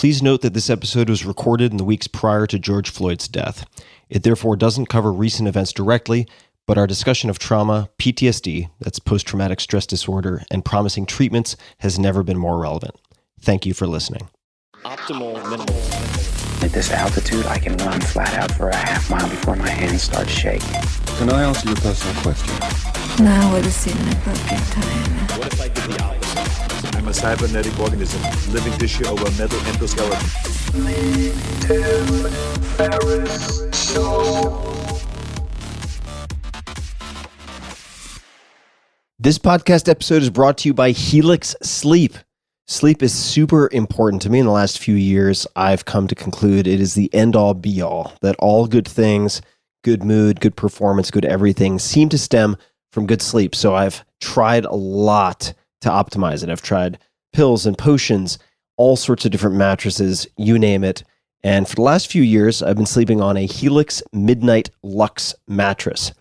Please note that this episode was recorded in the weeks prior to George Floyd's death. It therefore doesn't cover recent events directly, but our discussion of trauma, PTSD, that's post-traumatic stress disorder, and promising treatments has never been more relevant. Thank you for listening. Optimal minimal. At this altitude, I can run flat out for a half mile before my hands start shaking. Can I ask you a personal question? Now would seem an appropriate time. What if I did the opposite? I'm a cybernetic organism, living tissue over a metal endoskeleton. This podcast episode is brought to you by Helix Sleep. Sleep is super important to me. In the last few years, I've come to conclude it is the end-all, be-all, that all good things, good mood, good performance, good everything seem to stem from good sleep. So I've tried a lot to optimize it. I've tried pills and potions, all sorts of different mattresses, you name it. And for the last few years, I've been sleeping on a Helix Midnight Luxe mattress.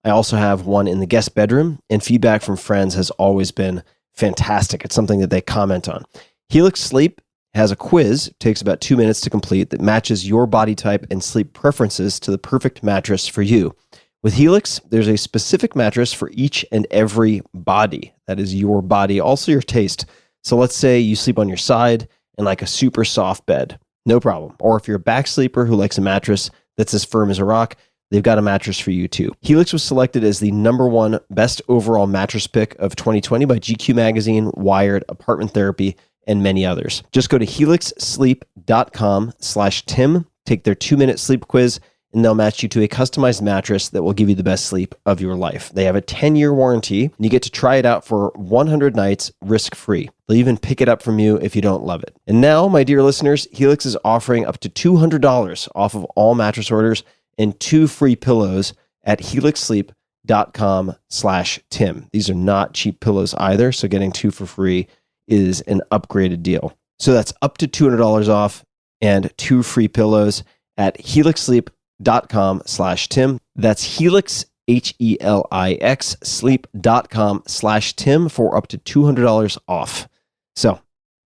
I also have one in the guest bedroom, and feedback from friends has always been fantastic. It's something that they comment on. Helix Sleep has a quiz, takes about 2 minutes to complete, that matches your body type and sleep preferences to the perfect mattress for you. With Helix, there's a specific mattress for each and every body. That is your body, also your taste. So let's say you sleep on your side and like a super soft bed. No problem. Or if you're a back sleeper who likes a mattress that's as firm as a rock, they've got a mattress for you too. Helix was selected as the #1 best overall mattress pick of 2020 by GQ Magazine, Wired, Apartment Therapy, and many others. Just go to helixsleep.com/Tim, take their 2-minute sleep quiz, and they'll match you to a customized mattress that will give you the best sleep of your life. They have a 10-year warranty, and you get to try it out for 100 nights risk-free. They'll even pick it up from you if you don't love it. And now, my dear listeners, Helix is offering up to $200 off of all mattress orders and 2 free pillows at helixsleep.com/Tim. These are not cheap pillows either, so getting 2 for free is an upgraded deal. So that's up to $200 off and 2 free pillows at helixsleep.com/Tim. That's Helix, Helix, sleep.com/Tim for up to $200 off. So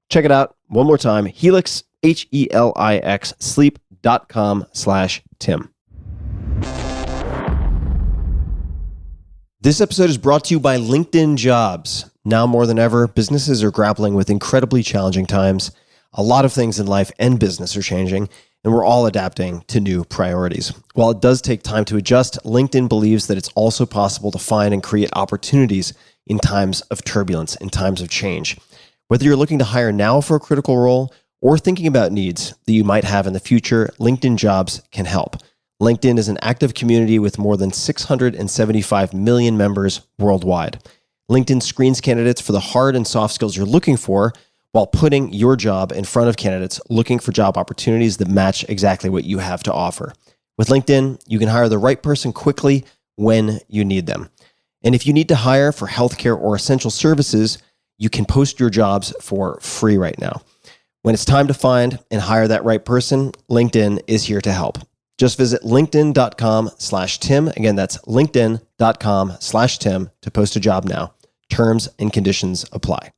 check it out one more time, Helix, Helix, sleep.com/Tim. This episode is brought to you by LinkedIn Jobs. Now more than ever, businesses are grappling with incredibly challenging times. A lot of things in life and business are changing, and we're all adapting to new priorities. While it does take time to adjust, LinkedIn believes that it's also possible to find and create opportunities in times of turbulence, in times of change. Whether you're looking to hire now for a critical role or thinking about needs that you might have in the future, LinkedIn Jobs can help. LinkedIn is an active community with more than 675 million members worldwide. LinkedIn screens candidates for the hard and soft skills you're looking for while putting your job in front of candidates looking for job opportunities that match exactly what you have to offer. With LinkedIn, you can hire the right person quickly when you need them. And if you need to hire for healthcare or essential services, you can post your jobs for free right now. When it's time to find and hire that right person, LinkedIn is here to help. Just visit linkedin.com/Tim. Again, that's linkedin.com/Tim to post a job now. Terms and conditions apply.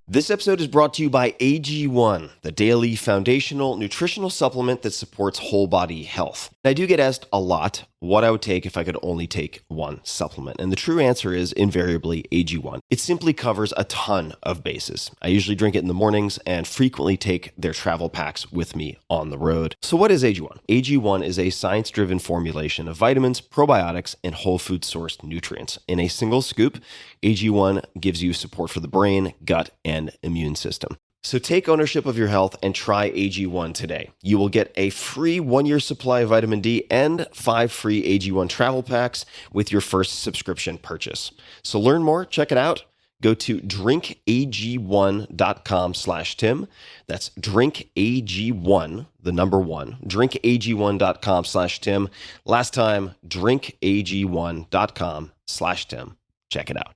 This episode is brought to you by AG1, the daily foundational nutritional supplement that supports whole body health. I do get asked a lot what I would take if I could only take one supplement. And the true answer is invariably AG1. It simply covers a ton of bases. I usually drink it in the mornings and frequently take their travel packs with me on the road. So what is AG1? AG1 is a science-driven formulation of vitamins, probiotics, and whole food sourced nutrients. In a single scoop, AG1 gives you support for the brain, gut, and immune system. So take ownership of your health and try AG1 today. You will get a free 1-year supply of vitamin D and 5 free AG1 travel packs with your first subscription purchase. So learn more, check it out. Go to drinkag1.com/Tim. That's drinkag1, the number 1, drinkag1.com/Tim. Last time, drinkag1.com/Tim. Check it out.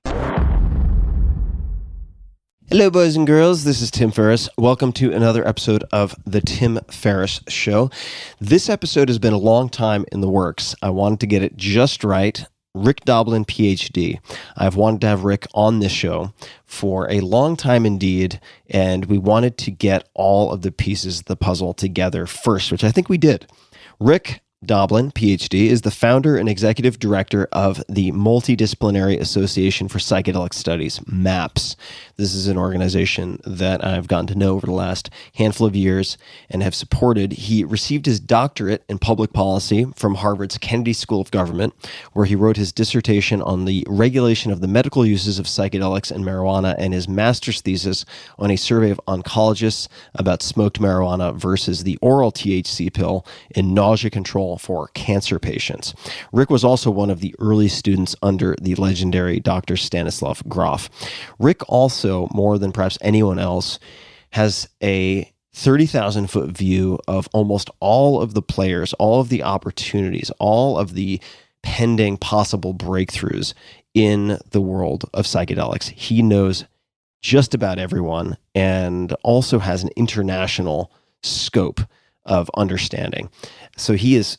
Hello, boys and girls. This is Tim Ferriss. Welcome to another episode of The Tim Ferriss Show. This episode has been a long time in the works. I wanted to get it just right, Rick Doblin, PhD. I've wanted to have Rick on this show for a long time indeed, and we wanted to get all of the pieces of the puzzle together first, which I think we did. Rick Doblin, PhD, is the founder and executive director of the Multidisciplinary Association for Psychedelic Studies, MAPS. This is an organization that I've gotten to know over the last handful of years and have supported. He received his doctorate in public policy from Harvard's Kennedy School of Government, where he wrote his dissertation on the regulation of the medical uses of psychedelics and marijuana, and his master's thesis on a survey of oncologists about smoked marijuana versus the oral THC pill in nausea control for cancer patients. Rick was also one of the early students under the legendary Dr. Stanislav Grof. Rick also, more than perhaps anyone else, has a 30,000-foot view of almost all of the players, all of the opportunities, all of the pending possible breakthroughs in the world of psychedelics. He knows just about everyone and also has an international scope of understanding. So he is,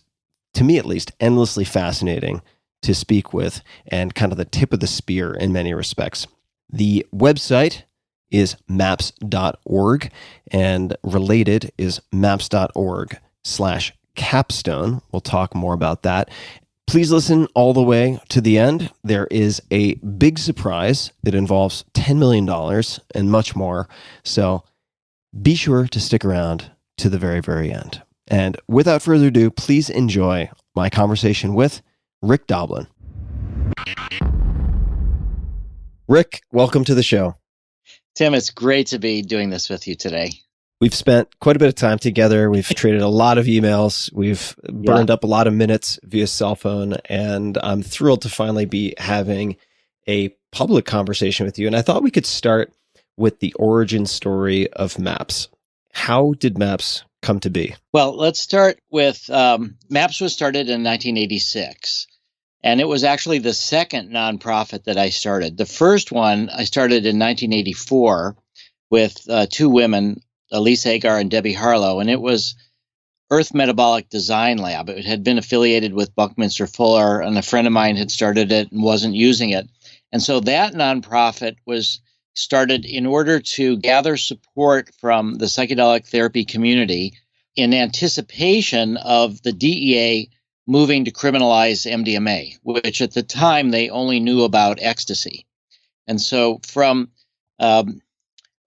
to me at least, endlessly fascinating to speak with and kind of the tip of the spear in many respects. The website is maps.org, and related is maps.org/capstone. We'll talk more about that. Please listen all the way to the end. There is a big surprise that involves $10 million and much more. So be sure to stick around to the very, very end. And without further ado, please enjoy my conversation with Rick Doblin. Rick, welcome to the show. Tim, it's great to be doing this with you today. We've spent quite a bit of time together. We've traded a lot of emails. We've burned up a lot of minutes via cell phone, and I'm thrilled to finally be having a public conversation with you. And I thought we could start with the origin story of MAPS. How did MAPS come to be? Well, let's start with MAPS was started in 1986, and it was actually the second nonprofit that I started. The first one I started in 1984 with two women, Elise Agar and Debbie Harlow, and it was Earth Metabolic Design Lab. It had been affiliated with Buckminster Fuller, and a friend of mine had started it and wasn't using it. And so that nonprofit was started in order to gather support from the psychedelic therapy community in anticipation of the DEA moving to criminalize MDMA, which at the time they only knew about ecstasy. And so from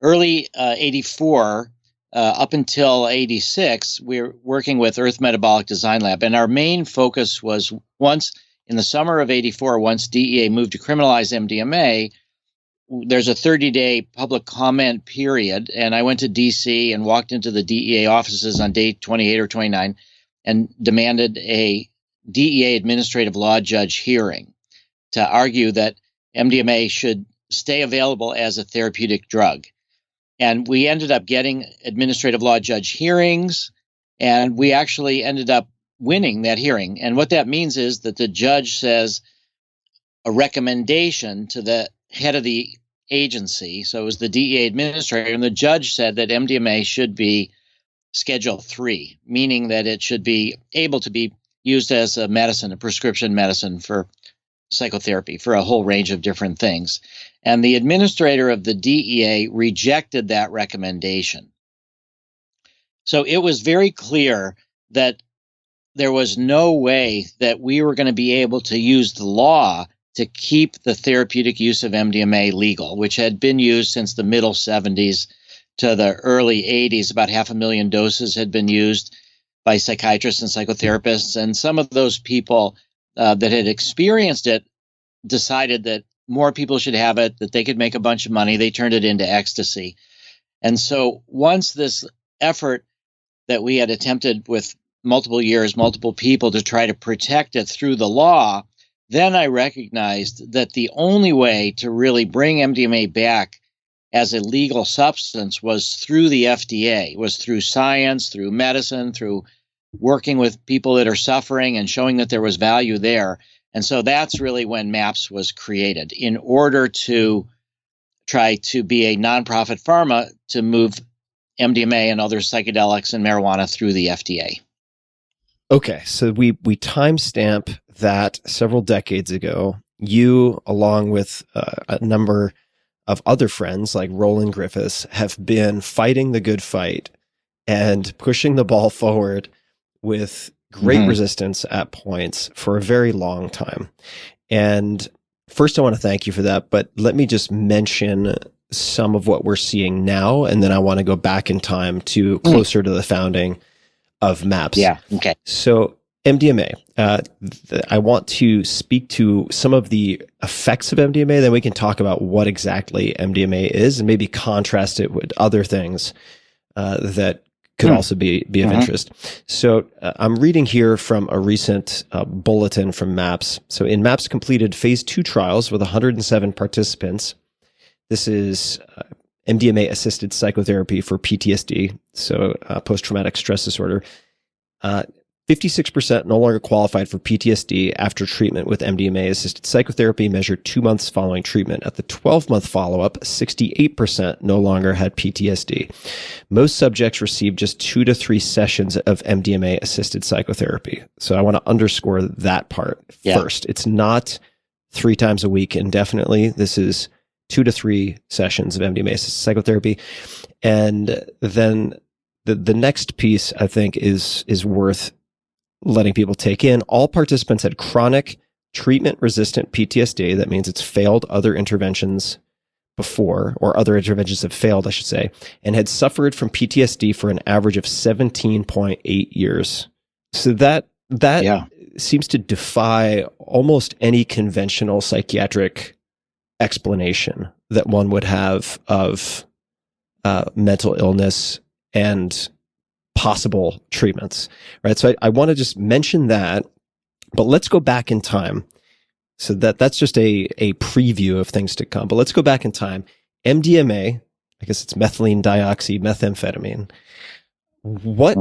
early 84 up until 86, we were working with Earth Metabolic Design Lab. And our main focus was once in the summer of 84, once DEA moved to criminalize MDMA, there's a 30-day public comment period, and I went to D.C. and walked into the DEA offices on day 28 or 29 and demanded a DEA administrative law judge hearing to argue that MDMA should stay available as a therapeutic drug. And we ended up getting administrative law judge hearings, and we actually ended up winning that hearing. And what that means is that the judge says a recommendation to the head of the agency, so it was the DEA administrator, and the judge said that MDMA should be Schedule 3, meaning that it should be able to be used as a medicine, a prescription medicine for psychotherapy, for a whole range of different things. And the administrator of the DEA rejected that recommendation. So it was very clear that there was no way that we were going to be able to use the law to keep the therapeutic use of MDMA legal, which had been used since the middle 70s to the early 80s. About 500,000 doses had been used by psychiatrists and psychotherapists. And some of those people that had experienced it decided that more people should have it, that they could make a bunch of money. They turned it into ecstasy. And so once this effort that we had attempted with multiple years, multiple people to try to protect it through the law, then I recognized that the only way to really bring MDMA back as a legal substance was through the FDA, was through science, through medicine, through working with people that are suffering and showing that there was value there. And so that's really when MAPS was created, in order to try to be a nonprofit pharma to move MDMA and other psychedelics and marijuana through the FDA. Okay, so we timestamp that several decades ago. You, along with a number of other friends like Roland Griffiths, have been fighting the good fight and pushing the ball forward with great resistance at points for a very long time. And first, I want to thank you for that, but let me just mention some of what we're seeing now, and then I want to go back in time to closer to the founding of MAPS. Yeah. Okay. So MDMA, I want to speak to some of the effects of MDMA, then we can talk about what exactly MDMA is and maybe contrast it with other things that could also be of interest. So I'm reading here from a recent bulletin from MAPS. So in MAPS completed phase 2 trials with 107 participants. This is MDMA-assisted psychotherapy for PTSD, so post-traumatic stress disorder. 56% no longer qualified for PTSD after treatment with MDMA-assisted psychotherapy measured 2 months following treatment. At the 12-month follow-up, 68% no longer had PTSD. Most subjects received just 2 to 3 sessions of MDMA-assisted psychotherapy. So I want to underscore that part first. It's not 3 times a week indefinitely. This is 2 to 3 sessions of MDMA-assisted psychotherapy. And then the next piece, I think, is worth letting people take in. All participants had chronic treatment-resistant PTSD. That means it's failed other interventions before, or other interventions have failed, I should say, and had suffered from PTSD for an average of 17.8 years. So that seems to defy almost any conventional psychiatric explanation that one would have of mental illness and possible treatments, right? So I want to just mention that, but let's go back in time. So that's just a preview of things to come, but let's go back in time. MDMA, I guess it's methylene dioxymethamphetamine. What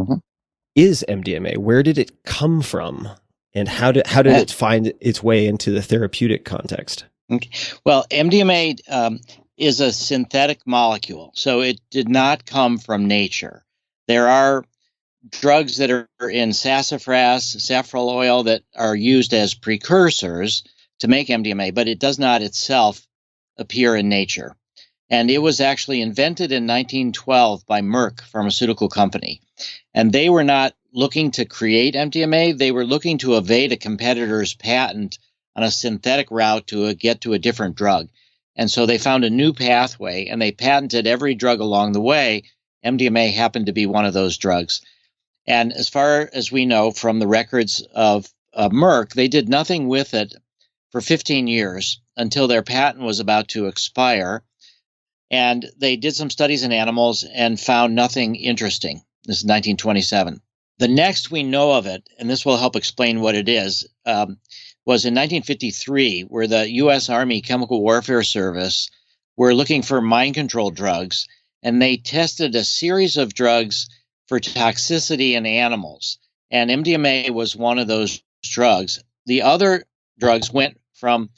is MDMA? Where did it come from? And how did it find its way into the therapeutic context? Okay. Well, MDMA is a synthetic molecule, so it did not come from nature. There are drugs that are in sassafras, saffron oil, that are used as precursors to make MDMA, but it does not itself appear in nature. And it was actually invented in 1912 by Merck Pharmaceutical Company. And they were not looking to create MDMA. They were looking to evade a competitor's patent on a synthetic route to get to a different drug. And so they found a new pathway, and they patented every drug along the way. MDMA happened to be one of those drugs. And as far as we know from the records of Merck, they did nothing with it for 15 years until their patent was about to expire. And they did some studies in animals and found nothing interesting. This is 1927. The next we know of it, and this will help explain what it is, was in 1953, where the U.S. Army Chemical Warfare Service were looking for mind control drugs, and they tested a series of drugs for toxicity in animals. And MDMA was one of those drugs. The other drugs went from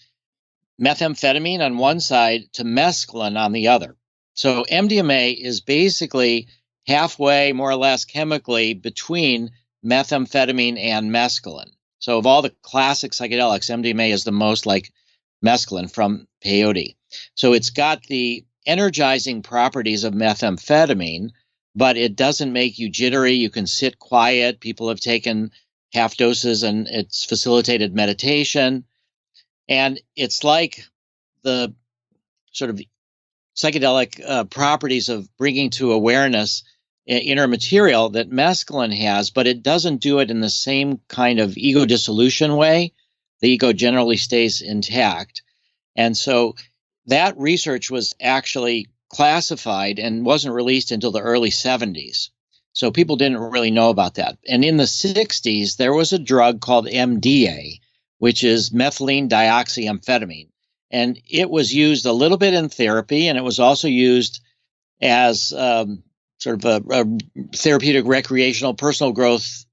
methamphetamine on one side to mescaline on the other. So MDMA is basically halfway, more or less chemically, between methamphetamine and mescaline. So of all the classic psychedelics, MDMA is the most like mescaline from peyote. So it's got the energizing properties of methamphetamine, but it doesn't make you jittery. You can sit quiet. People have taken half doses and it's facilitated meditation. And it's like the sort of psychedelic properties of bringing to awareness inner material that mescaline has, but it doesn't do it in the same kind of ego dissolution way. The ego generally stays intact. And so that research was actually classified and wasn't released until the early 70s. So people didn't really know about that. And in the 60s, there was a drug called MDA, which is methylene dioxyamphetamine. And it was used a little bit in therapy, and it was also used as sort of a therapeutic, recreational, personal growth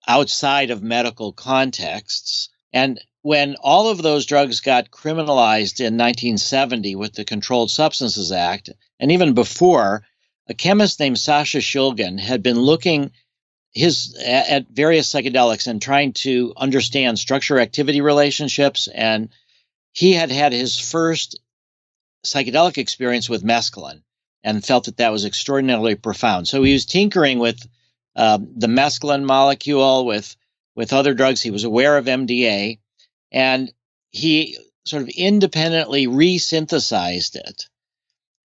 outside of medical contexts. And when all of those drugs got criminalized in 1970 with the Controlled Substances Act, and even before, a chemist named Sasha Shulgin had been looking at various psychedelics and trying to understand structure-activity relationships. And he had his first psychedelic experience with mescaline and felt that was extraordinarily profound. So he was tinkering with the mescaline molecule, with other drugs. He was aware of MDA, and he sort of independently resynthesized it.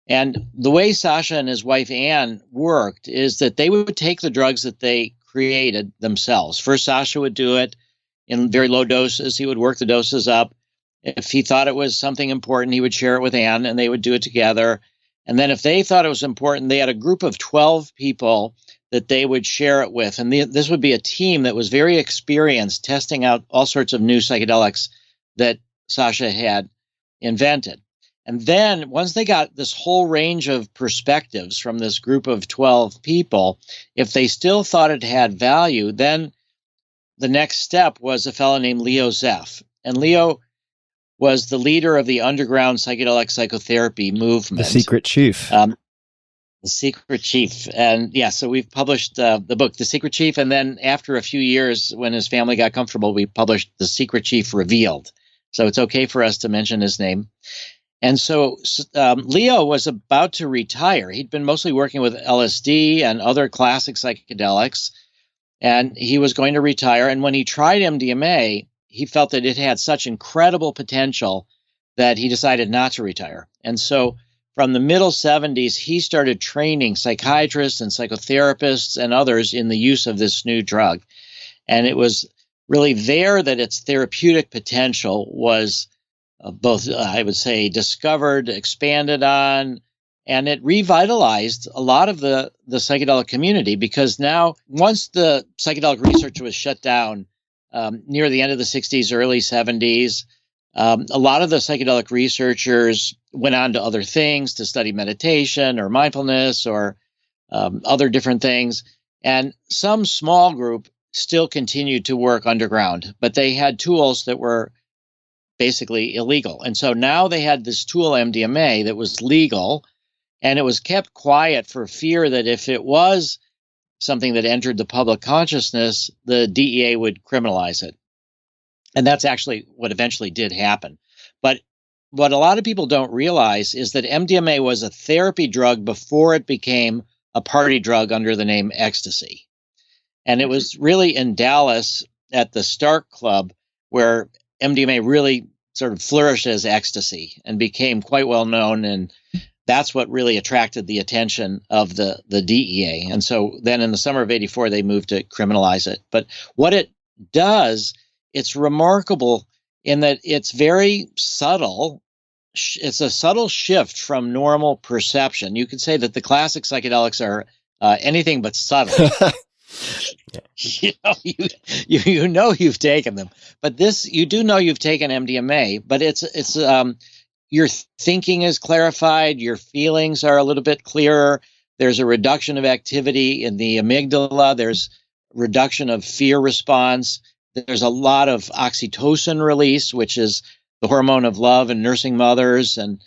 And the way Sasha and his wife Anne worked is that they would take the drugs that they created themselves. First, Sasha would do it in very low doses. He would work the doses up. If he thought it was something important, he would share it with Anne, and they would do it together. And then if they thought it was important, they had a group of 12 people that they would share it with. And this would be a team that was very experienced testing out all sorts of new psychedelics that Sasha had invented. And then once they got this whole range of perspectives from this group of 12 people, if they still thought it had value, then the next step was a fellow named Leo Zeff. And Leo was the leader of the underground psychedelic psychotherapy movement. The secret chief. The secret chief. And yeah, so we've published the book, The Secret Chief. And then after a few years, when his family got comfortable, we published The Secret Chief Revealed. So it's okay for us to mention his name. And so Leo was about to retire. He'd been mostly working with LSD and other classic psychedelics, and he was going to retire. And when he tried MDMA, he felt that it had such incredible potential that he decided not to retire. And so from the middle 70s, he started training psychiatrists and psychotherapists and others in the use of this new drug. And it was really there that its therapeutic potential was both, I would say, discovered, expanded on, and it revitalized a lot of the psychedelic community, because now, once the psychedelic research was shut down near the end of the 60s, early 70s, a lot of the psychedelic researchers went on to other things, to study meditation or mindfulness or other different things. And some small group still continued to work underground, but they had tools that were basically illegal. And so now they had this tool, MDMA, that was legal, and it was kept quiet for fear that if it was something that entered the public consciousness, the DEA would criminalize it. And that's actually what eventually did happen. But what a lot of people don't realize is that MDMA was a therapy drug before it became a party drug under the name ecstasy. And it was really in Dallas at the Stark Club where MDMA really sort of flourished as ecstasy and became quite well known. And that's what really attracted the attention of the DEA. And so then in the summer of '84, they moved to criminalize it. But what it does, it's remarkable in that it's very subtle. It's a subtle shift from normal perception. You could say that the classic psychedelics are anything but subtle. You know you've taken them, but this, you do know you've taken MDMA, but it's your thinking is clarified, your feelings are a little bit clearer. There's a reduction of activity in the amygdala. There's reduction of fear response. There's a lot of oxytocin release, which is the hormone of love in nursing mothers, and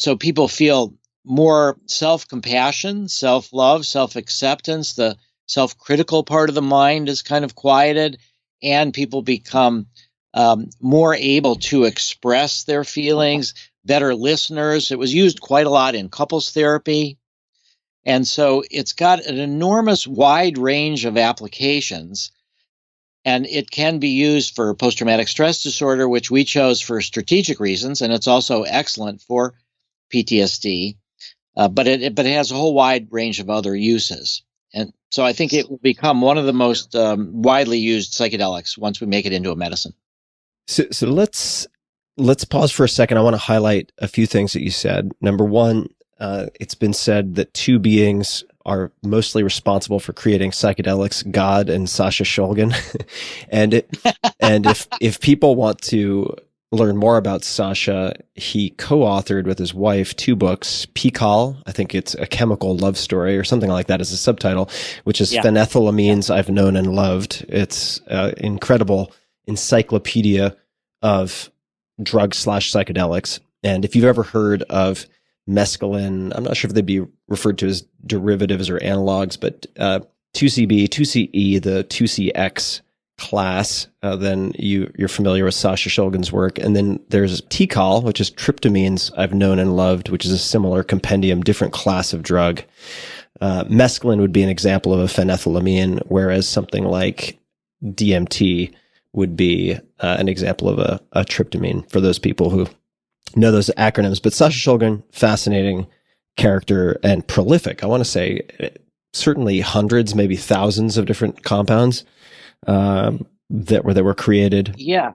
so people feel more self-compassion, self-love, self-acceptance. The self-critical part of the mind is kind of quieted, and people become more able to express their feelings, better listeners. It was used quite a lot in couples therapy. And so it's got an enormous wide range of applications, and it can be used for post-traumatic stress disorder, which we chose for strategic reasons, and it's also excellent for PTSD, but it has a whole wide range of other uses. And so I think it will become one of the most widely used psychedelics once we make it into a medicine. So let's pause for a second. I want to highlight a few things that you said. Number one, it's been said that two beings are mostly responsible for creating psychedelics: God and Sasha Shulgin. and if people want to learn more about Sasha, he co-authored with his wife 2 books. Pikal, I think it's A Chemical Love Story or something like that as a subtitle, which is Phenethylamines I've Known and Loved. It's an incredible encyclopedia of drugs/psychedelics. And if you've ever heard of mescaline, I'm not sure if they'd be referred to as derivatives or analogs, but 2CB, 2CE, the 2CX class. Then you're familiar with Sasha Shulgin's work. And then there's TCOL, which is tryptamines I've known and loved, which is a similar compendium, different class of drug. Mescaline would be an example of a phenethylamine, whereas something like DMT would be an example of a tryptamine for those people who know those acronyms. But Sasha Shulgin, fascinating character and prolific. I want to say certainly hundreds, maybe thousands of different compounds that were created. Yeah.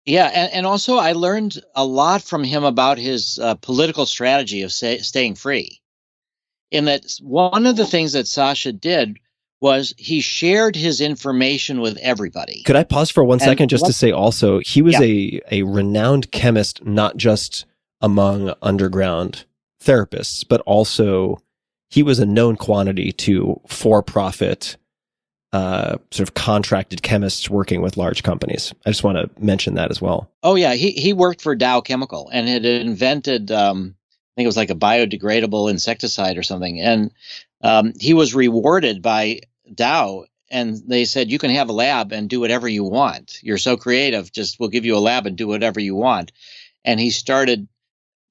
Yeah. And also I learned a lot from him about his political strategy of staying free. In that one of the things that Sasha did was he shared his information with everybody. Could I pause for 1 second just to say also, he was a renowned chemist, not just among underground therapists, but also he was a known quantity to for-profit sort of contracted chemists working with large companies. I just want to mention that as well. Oh, yeah. He worked for Dow Chemical and had invented, I think it was like a biodegradable insecticide or something. And he was rewarded by Dow, and they said, you can have a lab and do whatever you want. You're so creative, just we'll give you a lab and do whatever you want. And he started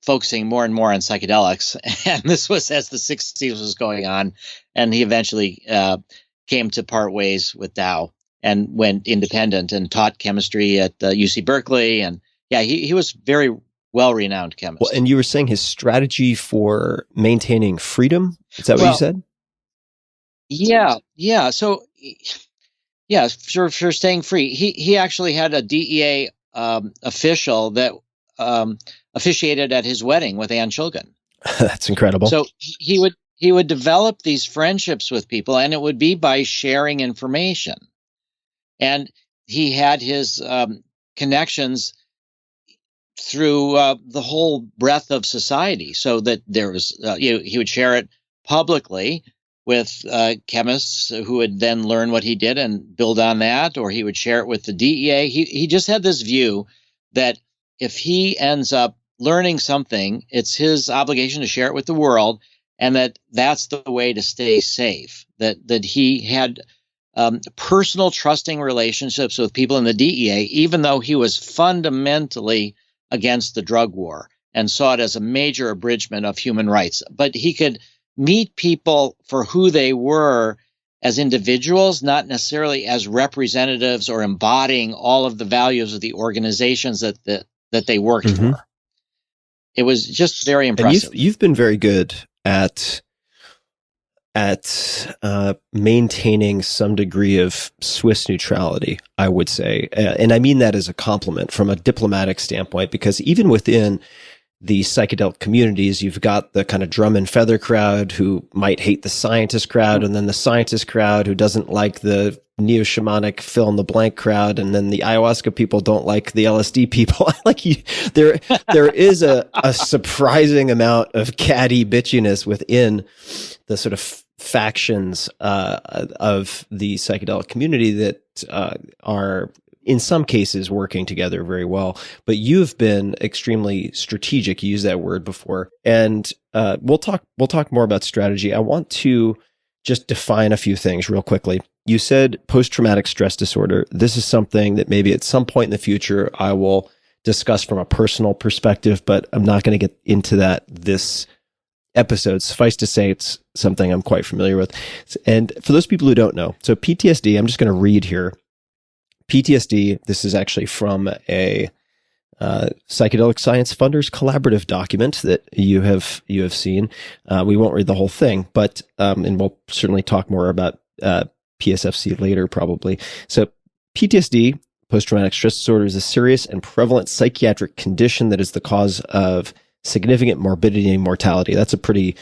focusing more and more on psychedelics. And this was as the 60s was going on. And he eventually came to part ways with Dow and went independent and taught chemistry at UC Berkeley. And yeah, he was very well-renowned chemist. Well, and you were saying his strategy for maintaining freedom? Is that what you said? Yeah. So, yeah, for staying free. He actually had a DEA official that officiated at his wedding with Anne Shulgin. That's incredible. So he would develop these friendships with people, and it would be by sharing information. And he had his connections through the whole breadth of society, so that there was he would share it publicly with chemists who would then learn what he did and build on that, or he would share it with the DEA. He just had this view that if he ends up learning something, it's his obligation to share it with the world, and that's the way to stay safe. That he had personal trusting relationships with people in the DEA, even though he was fundamentally against the drug war and saw it as a major abridgment of human rights. But he could meet people for who they were as individuals, not necessarily as representatives or embodying all of the values of the organizations that they worked for. It was just very impressive. And you've been very good at maintaining some degree of Swiss neutrality, I would say. And I mean that as a compliment from a diplomatic standpoint, because even within the psychedelic communities, you've got the kind of drum and feather crowd who might hate the scientist crowd, and then the scientist crowd who doesn't like the neo-shamanic fill in the blank crowd, and then the ayahuasca people don't like the LSD people. There is a surprising amount of catty bitchiness within the sort of factions of the psychedelic community that are in some cases working together very well. But you've been extremely strategic. You used that word before, and we'll talk more about strategy. I want to just define a few things real quickly. You said post-traumatic stress disorder. This is something that maybe at some point in the future I will discuss from a personal perspective, but I'm not going to get into that this episode. Suffice to say, it's something I'm quite familiar with. And for those people who don't know, so PTSD, I'm just going to read here. PTSD, this is actually from a Psychedelic Science Funders collaborative document that you have seen. We won't read the whole thing, but and we'll certainly talk more about PSFC later, probably. So PTSD, post-traumatic stress disorder, is a serious and prevalent psychiatric condition that is the cause of significant morbidity and mortality. That's a pretty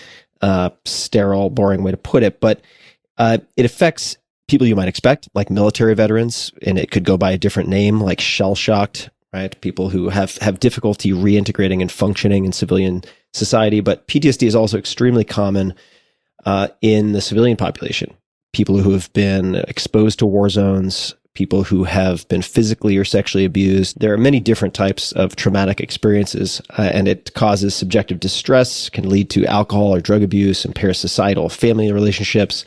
sterile, boring way to put it, but it affects people you might expect, like military veterans, and it could go by a different name, like shell-shocked, right? People who have difficulty reintegrating and functioning in civilian society. But PTSD is also extremely common in the civilian population. People who have been exposed to war zones, people who have been physically or sexually abused. There are many different types of traumatic experiences, and it causes subjective distress, can lead to alcohol or drug abuse, impair societal family relationships.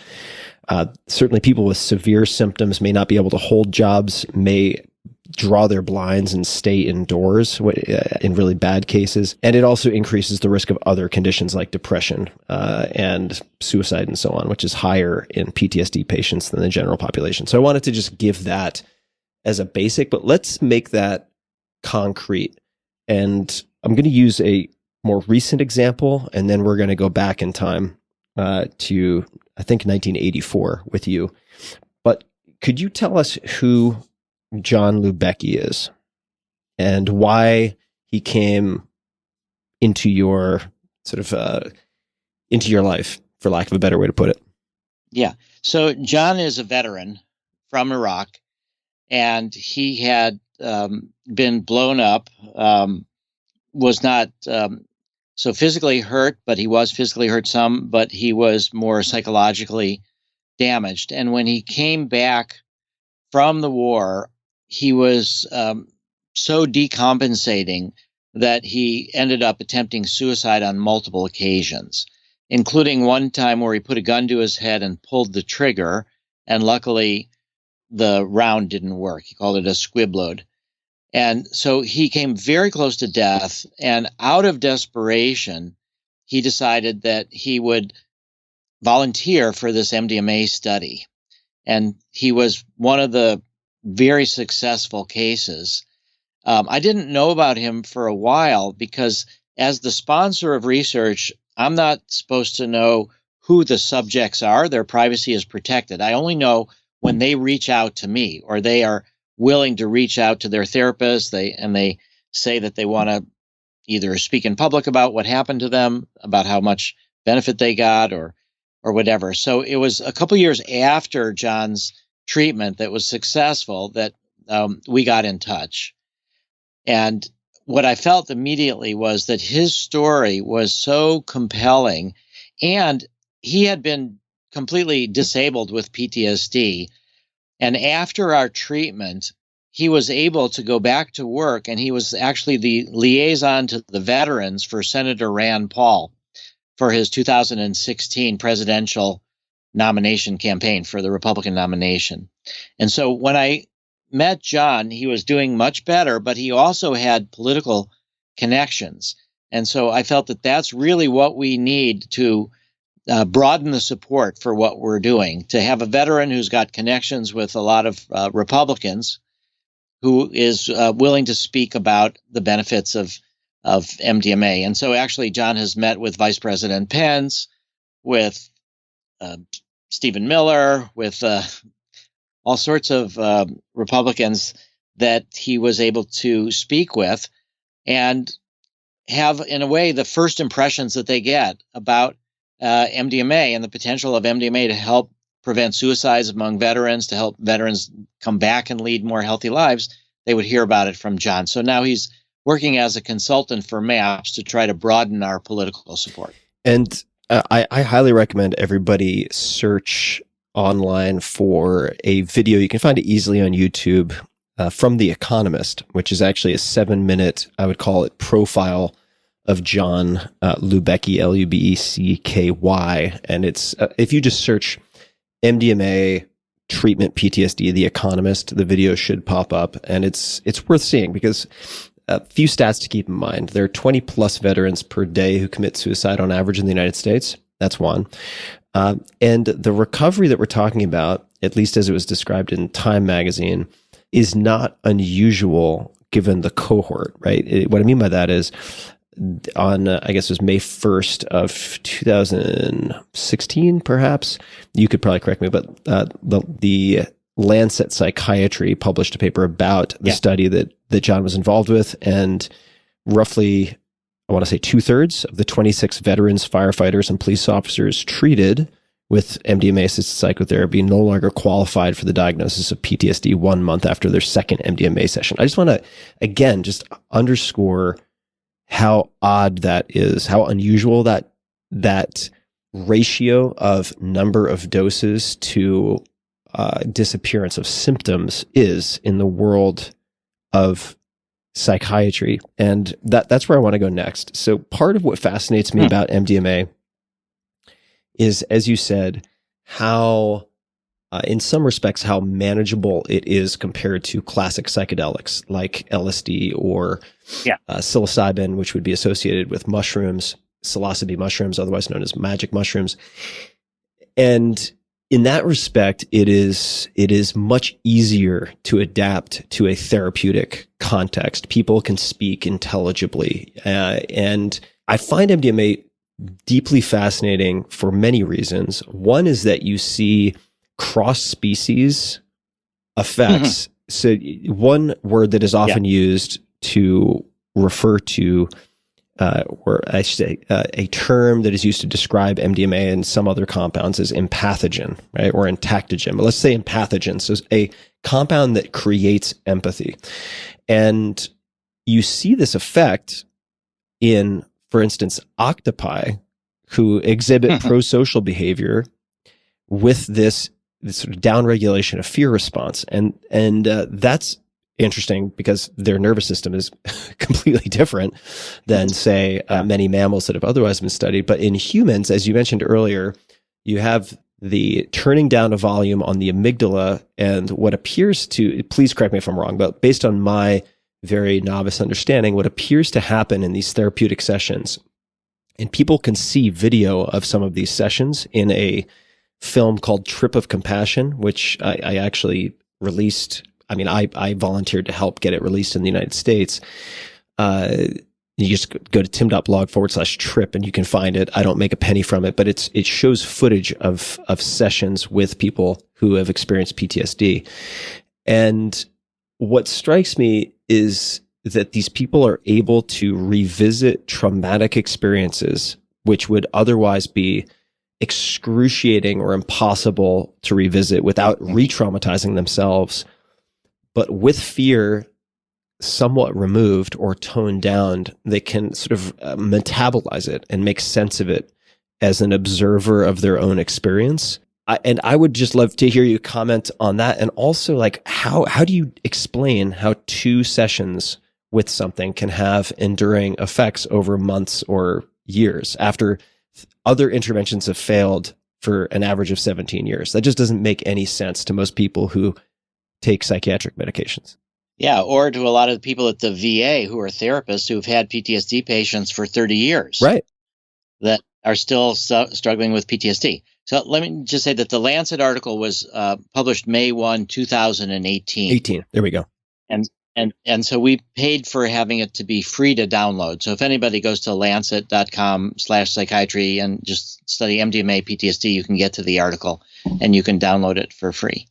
Certainly people with severe symptoms may not be able to hold jobs, may draw their blinds and stay indoors in really bad cases. And it also increases the risk of other conditions like depression and suicide and so on, which is higher in PTSD patients than the general population. So I wanted to just give that as a basic, but let's make that concrete. And I'm going to use a more recent example, and then we're going to go back in time to, I think, 1984 with you. But could you tell us who John Lubecki is and why he came into your into your life, for lack of a better way to put it? Yeah. So John is a veteran from Iraq, and he had been blown up, was not so physically hurt, but he was physically hurt some, but he was more psychologically damaged. And when he came back from the war, he was so decompensating that he ended up attempting suicide on multiple occasions, including one time where he put a gun to his head and pulled the trigger, and luckily the round didn't work. He called it a squib load. And so he came very close to death, and out of desperation, he decided that he would volunteer for this MDMA study. And he was one of the very successful cases. I didn't know about him for a while because as the sponsor of research, I'm not supposed to know who the subjects are. Their privacy is protected. I only know when they reach out to me or they are willing to reach out to their therapist. They say that they want to either speak in public about what happened to them, about how much benefit they got or whatever. So it was a couple years after John's treatment that was successful that we got in touch. And what I felt immediately was that his story was so compelling, and he had been completely disabled with PTSD. And after our treatment, he was able to go back to work, and he was actually the liaison to the veterans for Senator Rand Paul for his 2016 presidential nomination campaign for the Republican nomination. And so when I met John, he was doing much better, but he also had political connections. And so I felt that that's really what we need to broaden the support for what we're doing, to have a veteran who's got connections with a lot of Republicans who is willing to speak about the benefits of MDMA. And so actually John has met with Vice President Pence, with Stephen Miller, with all sorts of Republicans that he was able to speak with and have, in a way, the first impressions that they get about MDMA and the potential of MDMA to help prevent suicides among veterans, to help veterans come back and lead more healthy lives. They would hear about it from John. So now he's working as a consultant for MAPS to try to broaden our political support. And I highly recommend everybody search online for a video. You can find it easily on YouTube from The Economist, which is actually a 7-minute, I would call it, profile of John Lubecki, Lubecky. And it's, if you just search MDMA treatment PTSD, The Economist, the video should pop up. And it's worth seeing because a few stats to keep in mind. There are 20 plus veterans per day who commit suicide on average in the United States. That's one. And the recovery that we're talking about, at least as it was described in Time magazine, is not unusual given the cohort, right? What I mean by that is on, I guess it was May 1st of 2016, perhaps. You could probably correct me, but the Lancet Psychiatry published a paper about the study that John was involved with, and roughly, I want to say 2/3 of the 26 veterans, firefighters, and police officers treated with MDMA-assisted psychotherapy no longer qualified for the diagnosis of PTSD 1 month after their second MDMA session. I just want to, again, just underscore how odd that is, how unusual that ratio of number of doses to disappearance of symptoms is in the world of psychiatry. And that's where I want to go next. So part of what fascinates me about MDMA is, as you said, how in some respects, how manageable it is compared to classic psychedelics like LSD or psilocybin, which would be associated with mushrooms, psilocybe mushrooms, otherwise known as magic mushrooms. And in that respect, it is much easier to adapt to a therapeutic context. People can speak intelligibly. And I find MDMA deeply fascinating for many reasons. One is that you see cross-species effects. So one word that is often used to refer to, or I should say, a term that is used to describe MDMA and some other compounds is empathogen, right? Or entactogen. But let's say empathogen. So it's a compound that creates empathy. And you see this effect in, for instance, octopi who exhibit prosocial behavior with this sort of downregulation of fear response. And that's interesting because their nervous system is completely different than, say, many mammals that have otherwise been studied. But in humans, as you mentioned earlier, you have the turning down of volume on the amygdala and what appears to, please correct me if I'm wrong, but based on my very novice understanding, what appears to happen in these therapeutic sessions, and people can see video of some of these sessions in a film called Trip of Compassion, which I actually released. I mean, I volunteered to help get it released in the United States. You just go to tim.blog/trip and you can find it. I don't make a penny from it, but it shows footage of sessions with people who have experienced PTSD. And what strikes me is that these people are able to revisit traumatic experiences, which would otherwise be excruciating or impossible to revisit without re-traumatizing themselves. But with fear somewhat removed or toned down, they can sort of metabolize it and make sense of it as an observer of their own experience. And I would just love to hear you comment on that. And also, like, how do you explain how 2 sessions with something can have enduring effects over months or years after other interventions have failed for an average of 17 years? That just doesn't make any sense to most people who take psychiatric medications. Yeah, or to a lot of the people at the VA who are therapists who've had PTSD patients for 30 years. Right. That are still struggling with PTSD. So let me just say that the Lancet article was published May 1, 2018. There we go. And so we paid for having it to be free to download. So if anybody goes to lancet.com/psychiatry and just study MDMA PTSD, you can get to the article and you can download it for free.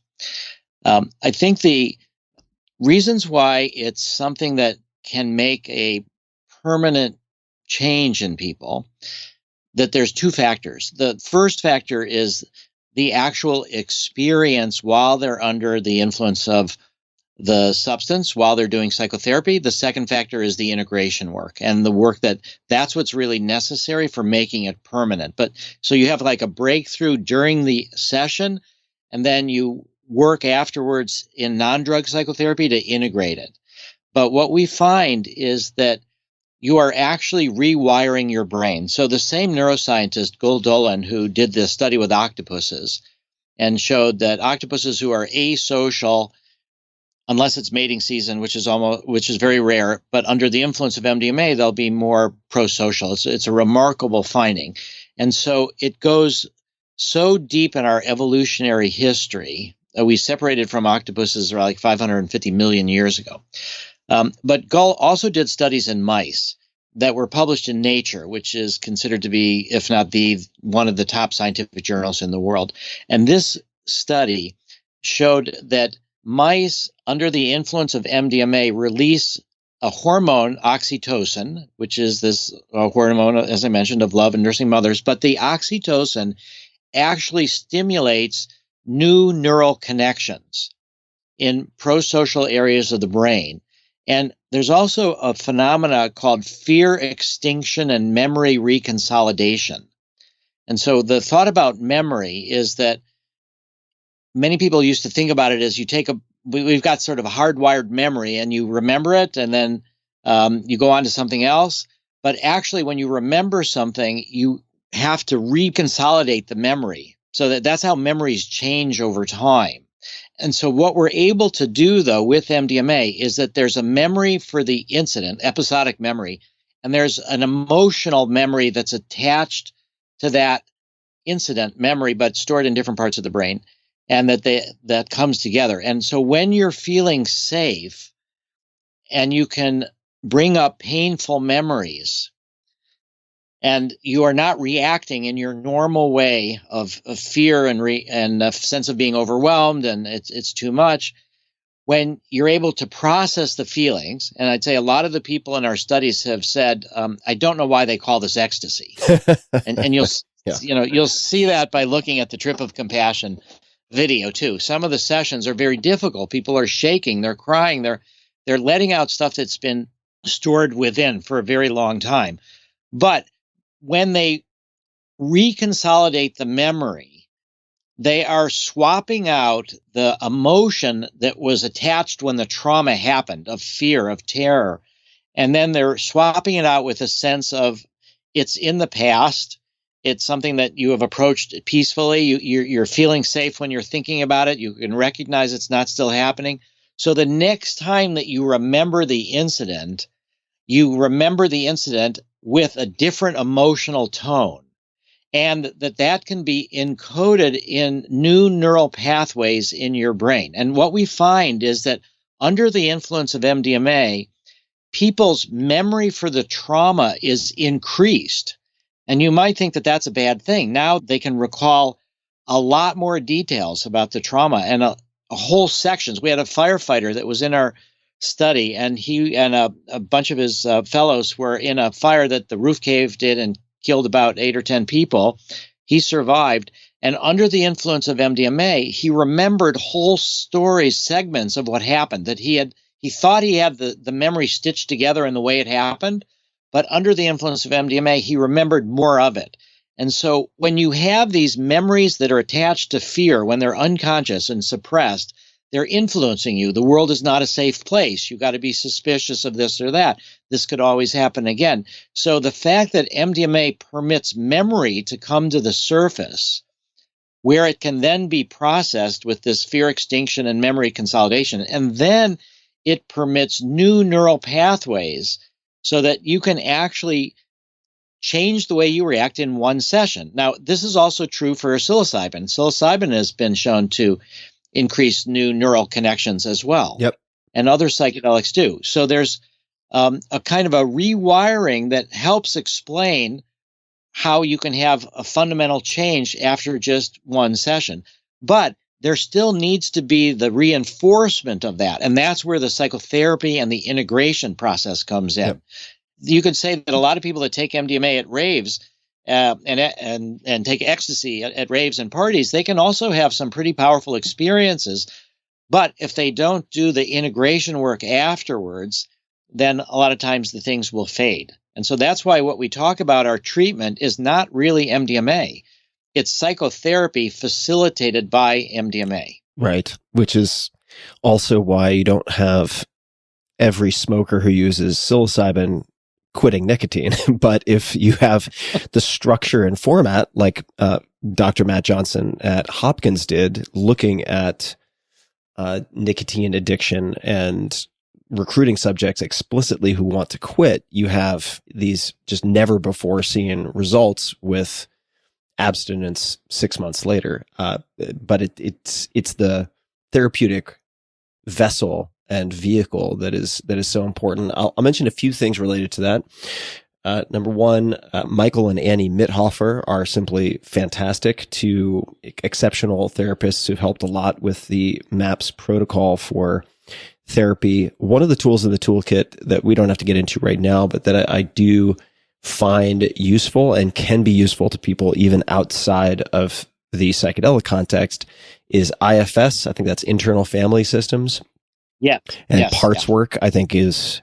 I think the reasons why it's something that can make a permanent change in people, that there's 2 factors. The first factor is the actual experience while they're under the influence of the substance, while they're doing psychotherapy. The second factor is the integration work and the work that's what's really necessary for making it permanent. But so you have like a breakthrough during the session, and then you work afterwards in non-drug psychotherapy to integrate it. But what we find is that you are actually rewiring your brain. So the same neuroscientist, Doblin, who did this study with octopuses and showed that octopuses who are asocial, unless it's mating season, which is very rare, but under the influence of MDMA, they'll be more pro-social. It's a remarkable finding. And so it goes so deep in our evolutionary history. We separated from octopuses like 550 million years ago. But Gull also did studies in mice that were published in Nature, which is considered to be, if not one of the top scientific journals in the world. And this study showed that mice under the influence of MDMA release a hormone, oxytocin, which is this hormone, as I mentioned, of love and nursing mothers. But the oxytocin actually stimulates new neural connections in prosocial areas of the brain. And there's also a phenomena called fear extinction and memory reconsolidation. And so the thought about memory is that many people used to think about it as we've got sort of a hardwired memory and you remember it and then you go on to something else. But actually, when you remember something, you have to reconsolidate the memory So that's how memories change over time. And so what we're able to do, though, with MDMA is that there's a memory for the incident, episodic memory, and there's an emotional memory that's attached to that incident memory, but stored in different parts of the brain, and that comes together. And so when you're feeling safe and you can bring up painful memories, and you are not reacting in your normal way of fear and a sense of being overwhelmed and it's too much, when you're able to process the feelings, and I'd say a lot of the people in our studies have said, I don't know why they call this ecstasy. and you'll you'll see that by looking at the Trip of Compassion video too. Some of the sessions are very difficult. People are shaking, they're crying, they're letting out stuff that's been stored within for a very long time. But when they reconsolidate the memory, they are swapping out the emotion that was attached when the trauma happened, of fear, of terror. And then they're swapping it out with a sense of it's in the past. It's something that you have approached peacefully. You're feeling safe when you're thinking about it. You can recognize it's not still happening. So the next time that you remember the incident, you remember the incident with a different emotional tone, and that can be encoded in new neural pathways in your brain. And what we find is that under the influence of MDMA, people's memory for the trauma is increased. And you might think that that's a bad thing. Now they can recall a lot more details about the trauma and a whole sections. We had a firefighter that was in our study, and he and a bunch of his fellows were in a fire that the roof caved in and killed about 8 or 10 people. He survived, and under the influence of MDMA, he remembered whole stories, segments of what happened, that he thought he had the memory stitched together in the way it happened, but under the influence of MDMA, he remembered more of it. And so when you have these memories that are attached to fear, when they're unconscious and suppressed, they're influencing you. The world is not a safe place. You got to be suspicious of this or that. This could always happen again. So the fact that MDMA permits memory to come to the surface, where it can then be processed with this fear extinction and memory consolidation, and then it permits new neural pathways so that you can actually change the way you react in one session. Now, this is also true for psilocybin. Psilocybin has been shown to increase new neural connections as well. Yep. And other psychedelics do. So there's a kind of a rewiring that helps explain how you can have a fundamental change after just one session. But there still needs to be the reinforcement of that. And that's where the psychotherapy and the integration process comes in. Yep. You could say that a lot of people that take MDMA at raves and take ecstasy at raves and parties, they can also have some pretty powerful experiences. But if they don't do the integration work afterwards, then a lot of times the things will fade. And so that's why what we talk about, our treatment, is not really MDMA. It's psychotherapy facilitated by MDMA. Right. Which is also why you don't have every smoker who uses psilocybin quitting nicotine. But if you have the structure and format, like Dr. Matt Johnson at Hopkins did, looking at nicotine addiction and recruiting subjects explicitly who want to quit, you have these just never before seen results with abstinence 6 months later. But it's the therapeutic vessel and vehicle that is so important. I'll mention a few things related to that. Number one, Michael and Annie Mithofer are simply fantastic, two exceptional therapists who've helped a lot with the MAPS protocol for therapy. One of the tools in the toolkit that we don't have to get into right now, but that I do find useful and can be useful to people even outside of the psychedelic context is IFS. I think that's internal family systems. Yeah. And parts work, I think, is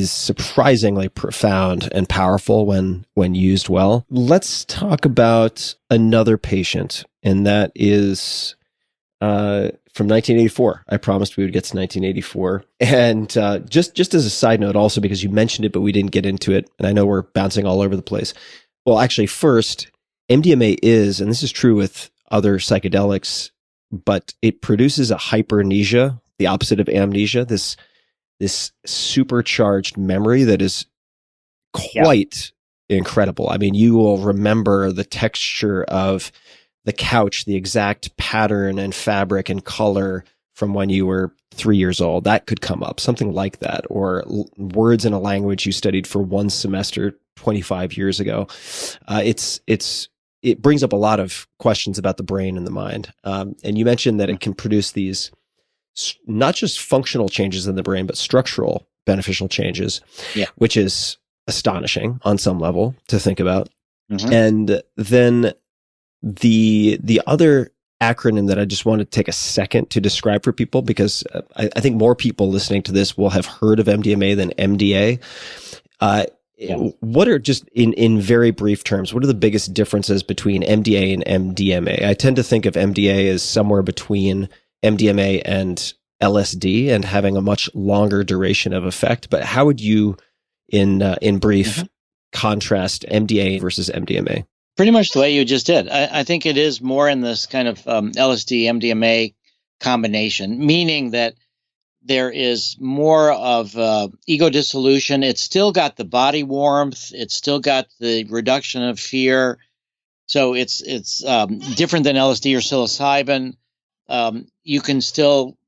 surprisingly profound and powerful when used well. Let's talk about another patient, and that is from 1984. I promised we would get to 1984. And just as a side note, also because you mentioned it, but we didn't get into it, and I know we're bouncing all over the place. Well, actually, first, MDMA is, and this is true with other psychedelics, but it produces a hypermnesia, the opposite of amnesia, this supercharged memory that is quite incredible. I mean, you will remember the texture of the couch, the exact pattern and fabric and color from when you were 3 years old. That could come up, something like that, or words in a language you studied for one semester 25 years ago. It brings up a lot of questions about the brain and the mind. And you mentioned that it can produce these not just functional changes in the brain, but structural beneficial changes, which is astonishing on some level to think about. Mm-hmm. And then the other acronym that I just want to take a second to describe for people, because I think more people listening to this will have heard of MDMA than MDA. What are, just in very brief terms, what are the biggest differences between MDA and MDMA? I tend to think of MDA as somewhere between MDMA and LSD and having a much longer duration of effect. But how would you, in brief, contrast MDA versus MDMA? Pretty much the way you just did. I think it is more in this kind of LSD, MDMA combination, meaning that there is more of ego dissolution. It's still got the body warmth. It's still got the reduction of fear. So it's different than LSD or psilocybin. You can still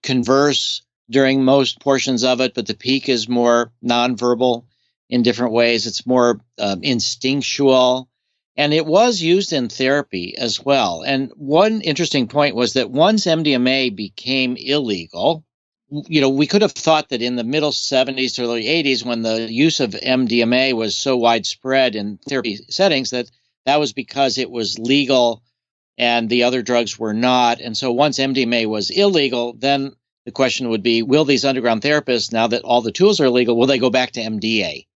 converse during most portions of it, but the peak is more nonverbal in different ways. It's more instinctual. And it was used in therapy as well. And one interesting point was that once MDMA became illegal, we could have thought that in the middle 70s to early 80s, when the use of MDMA was so widespread in therapy settings, that was because it was legal and the other drugs were not. And so once MDMA was illegal, then the question would be, will these underground therapists, now that all the tools are illegal, will they go back to MDA,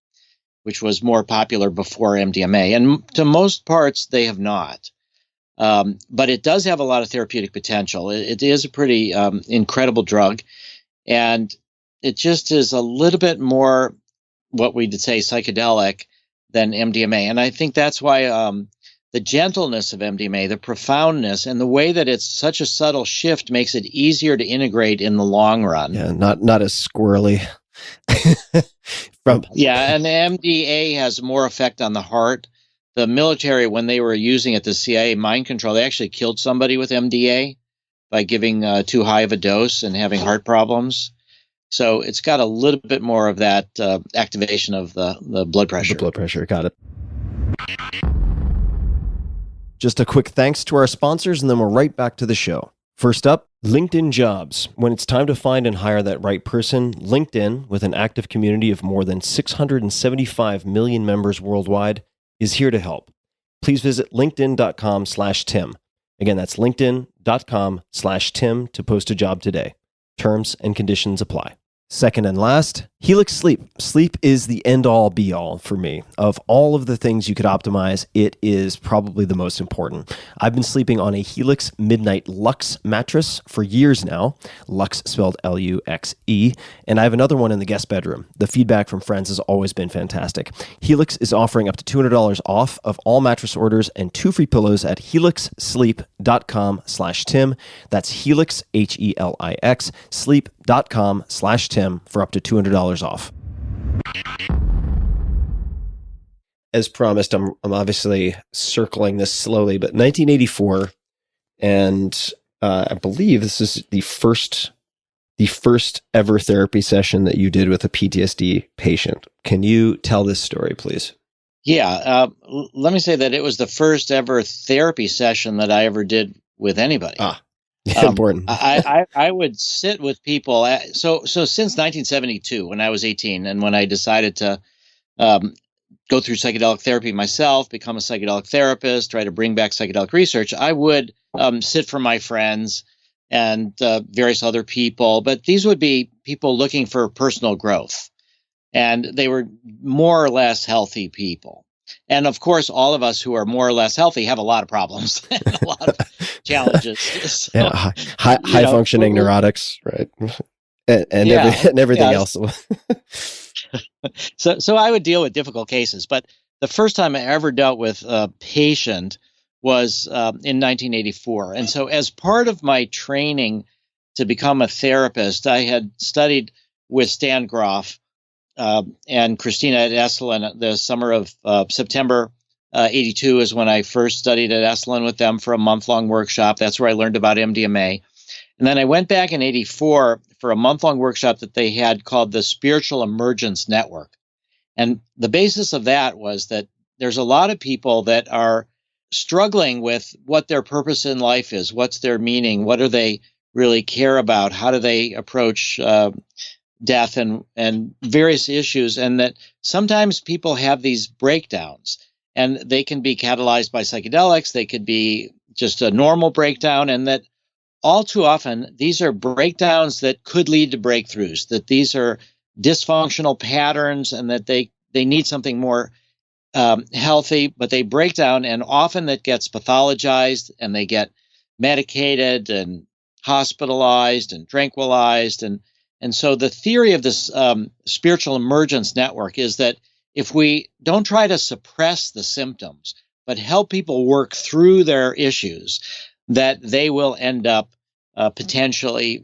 which was more popular before MDMA? And to most parts, they have not. But it does have a lot of therapeutic potential. It is a pretty incredible drug. And it just is a little bit more what we'd say psychedelic than MDMA. And I think that's why the gentleness of MDMA, the profoundness, and the way that it's such a subtle shift makes it easier to integrate in the long run. Yeah, not as squirrely. And MDA has more effect on the heart. The military, when they were using it, the CIA mind control, they actually killed somebody with MDA by giving too high of a dose and having heart problems. So it's got a little bit more of that activation of the blood pressure. The blood pressure, got it. Just a quick thanks to our sponsors, and then we're right back to the show. First up, LinkedIn Jobs. When it's time to find and hire that right person, LinkedIn, with an active community of more than 675 million members worldwide, is here to help. Please visit linkedin.com/Tim. Again, that's linkedin.com/Tim to post a job today. Terms and conditions apply. Second and last, Helix Sleep. Sleep is the end-all, be-all for me. Of all of the things you could optimize, it is probably the most important. I've been sleeping on a Helix Midnight Luxe mattress for years now. Luxe spelled Luxe. And I have another one in the guest bedroom. The feedback from friends has always been fantastic. Helix is offering up to $200 off of all mattress orders and 2 free pillows at helixsleep.com/Tim. That's Helix, Helix, sleep.com/Tim for up to $200 off. As promised, I'm obviously circling this slowly, but 1984, and I believe this is the first ever therapy session that you did with a PTSD patient. Can you tell this story, please? Yeah, let me say that it was the first ever therapy session that I ever did with anybody. Important. I would sit with people. So since 1972, when I was 18, and when I decided to go through psychedelic therapy myself, become a psychedelic therapist, try to bring back psychedelic research, I would sit for my friends and various other people. But these would be people looking for personal growth. And they were more or less healthy people. And of course, all of us who are more or less healthy have a lot of problems and a lot of challenges. So, high functioning neurotics, right? And everything else. So I would deal with difficult cases, but the first time I ever dealt with a patient was in 1984. And so as part of my training to become a therapist, I had studied with Stan Groff and Christina at Esalen. The summer of September 82 is when I first studied at Esalen with them for a month-long workshop. That's where I learned about MDMA. And then I went back in 84 for a month-long workshop that they had called the Spiritual Emergence Network. And the basis of that was that there's a lot of people that are struggling with what their purpose in life is, what's their meaning, what do they really care about, how do they approach death and various issues, and that sometimes people have these breakdowns, and they can be catalyzed by psychedelics, they could be just a normal breakdown, and that all too often these are breakdowns that could lead to breakthroughs, that these are dysfunctional patterns, and that they need something more healthy, but they break down, and often that gets pathologized, and they get medicated and hospitalized and tranquilized. And so the theory of this spiritual emergence network is that if we don't try to suppress the symptoms, but help people work through their issues, that they will end up potentially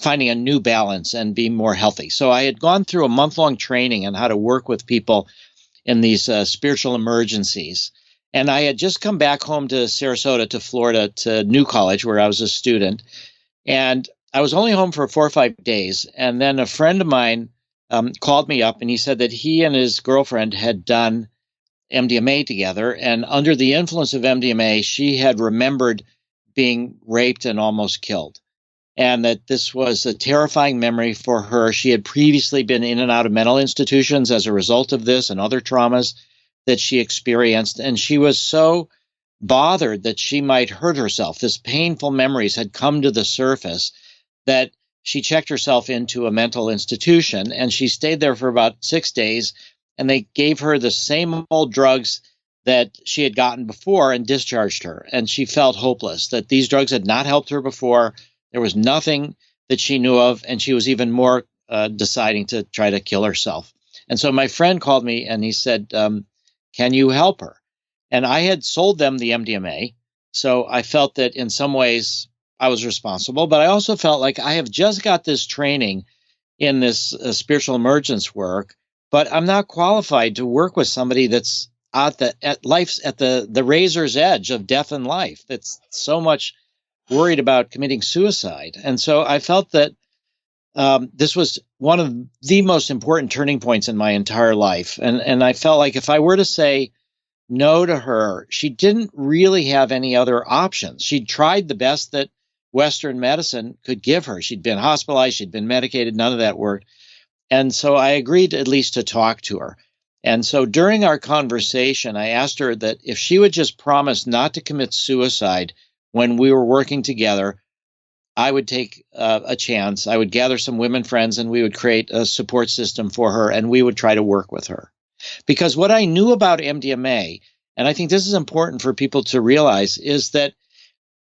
finding a new balance and be more healthy. So I had gone through a month-long training on how to work with people in these spiritual emergencies. And I had just come back home to Sarasota, to Florida, to New College, where I was a student. And I was only home for 4 or 5 days. And then a friend of mine called me up, and he said that he and his girlfriend had done MDMA together. And under the influence of MDMA, she had remembered being raped and almost killed. And that this was a terrifying memory for her. She had previously been in and out of mental institutions as a result of this and other traumas that she experienced. And she was so bothered that she might hurt herself. This painful memories had come to the surface that she checked herself into a mental institution, and she stayed there for about 6 days, and they gave her the same old drugs that she had gotten before and discharged her. And she felt hopeless, that these drugs had not helped her before. There was nothing that she knew of, and she was even more deciding to try to kill herself. And so my friend called me, and he said, can you help her? And I had sold them the MDMA, so I felt that in some ways I was responsible, but I also felt like I have just got this training in this spiritual emergence work, but I'm not qualified to work with somebody that's at life's at the razor's edge of death and life, that's so much worried about committing suicide. And so I felt that this was one of the most important turning points in my entire life. And I felt like if I were to say no to her, she didn't really have any other options. She'd tried the best that Western medicine could give her. She'd been hospitalized, she'd been medicated, none of that worked. And so I agreed at least to talk to her. And so during our conversation, I asked her that if she would just promise not to commit suicide when we were working together, I would take a chance. I would gather some women friends, and we would create a support system for her, and we would try to work with her. Because what I knew about MDMA, and I think this is important for people to realize, is that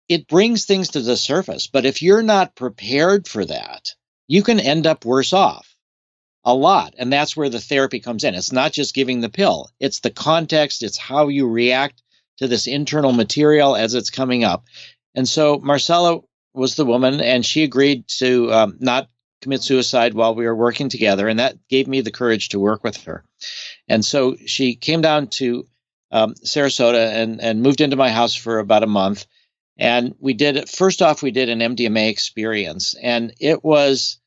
it brings things to the surface. But if you're not prepared for that, you can end up worse off a lot. And that's where the therapy comes in. It's not just giving the pill. It's the context. It's how you react to this internal material as it's coming up. And so Marcella was the woman, and she agreed to not commit suicide while we were working together. And that gave me the courage to work with her. And so she came down to Sarasota and moved into my house for about a month. And we did an MDMA experience, and it was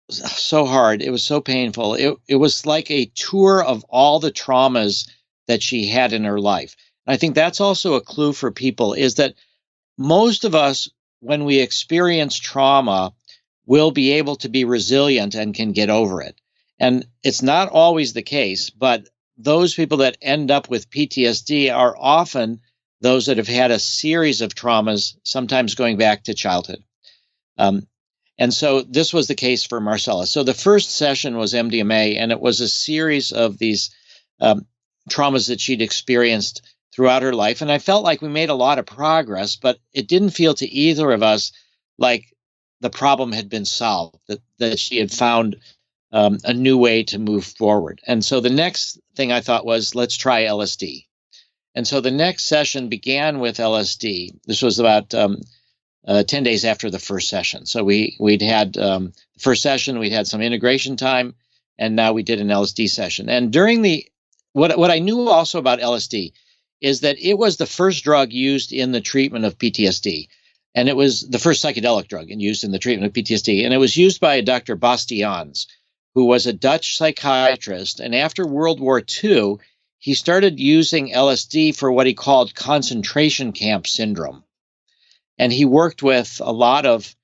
so hard. It was so painful. It was like a tour of all the traumas that she had in her life. And I think that's also a clue for people, is that most of us, when we experience trauma, will be able to be resilient and can get over it. And it's not always the case, but those people that end up with PTSD are often those that have had a series of traumas, sometimes going back to childhood. And so this was the case for Marcella. So the first session was MDMA, and it was a series of these traumas that she'd experienced throughout her life. And I felt like we made a lot of progress, but it didn't feel to either of us like the problem had been solved, that she had found a new way to move forward. And so the next thing I thought was, let's try LSD. And so the next session began with LSD. This was about 10 days after the first session. So we'd had the first session, we'd had some integration time, and now we did an LSD session. And during what I knew also about LSD is that it was the first drug used in the treatment of PTSD. And it was the first psychedelic drug used in the treatment of PTSD. And it was used by Dr. Bastiaans, who was a Dutch psychiatrist. And after World War II, he started using LSD for what he called concentration camp syndrome. And he worked with a lot of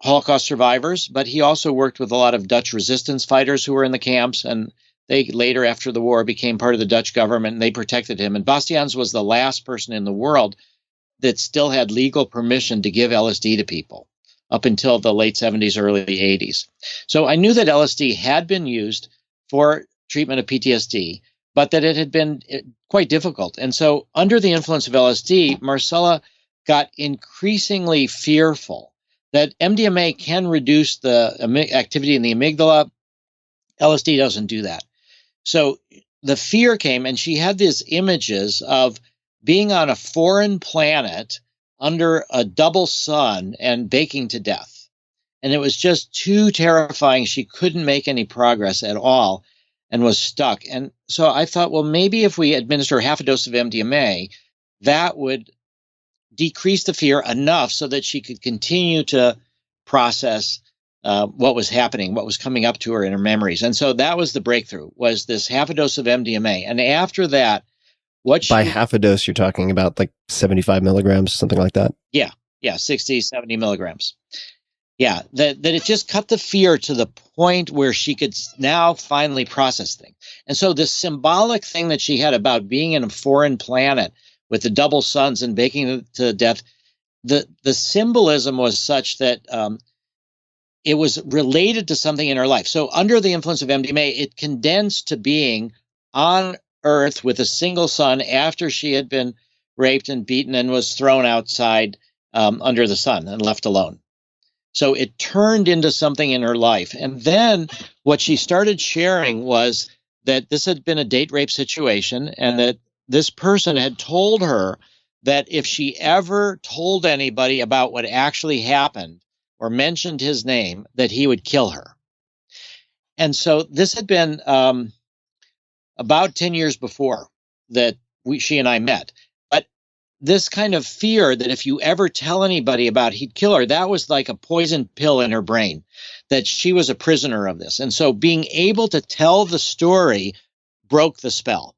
Holocaust survivors, but he also worked with a lot of Dutch resistance fighters who were in the camps. And they later, after the war, became part of the Dutch government, and they protected him. And Bastiaans was the last person in the world that still had legal permission to give LSD to people up until the late 70s, early 80s. So I knew that LSD had been used for treatment of PTSD, but that it had been quite difficult. And so under the influence of LSD, Marcella got increasingly fearful that MDMA can reduce the activity in the amygdala. LSD doesn't do that. So the fear came, and she had these images of being on a foreign planet under a double sun and baking to death. And it was just too terrifying. She couldn't make any progress at all and was stuck. And so I thought, well, maybe if we administer half a dose of MDMA, that would decrease the fear enough so that she could continue to process what was happening, what was coming up to her in her memories. And so that was the breakthrough, was this half a dose of MDMA. And after that, by half a dose, you're talking about like 75 milligrams, something like that? Yeah, 60, 70 milligrams. Yeah, that it just cut the fear to the point where she could now finally process things. And so this symbolic thing that she had about being in a foreign planet with the double suns and baking to death, the symbolism was such that it was related to something in her life. So under the influence of MDMA, it condensed to being on Earth with a single sun after she had been raped and beaten and was thrown outside under the sun and left alone. So it turned into something in her life. And then what she started sharing was that this had been a date rape situation, and that this person had told her that if she ever told anybody about what actually happened or mentioned his name, that he would kill her. And so this had been about 10 years before that she and I met. But this kind of fear that if you ever tell anybody about he'd kill her, that was like a poison pill in her brain, that she was a prisoner of this. And so being able to tell the story broke the spell.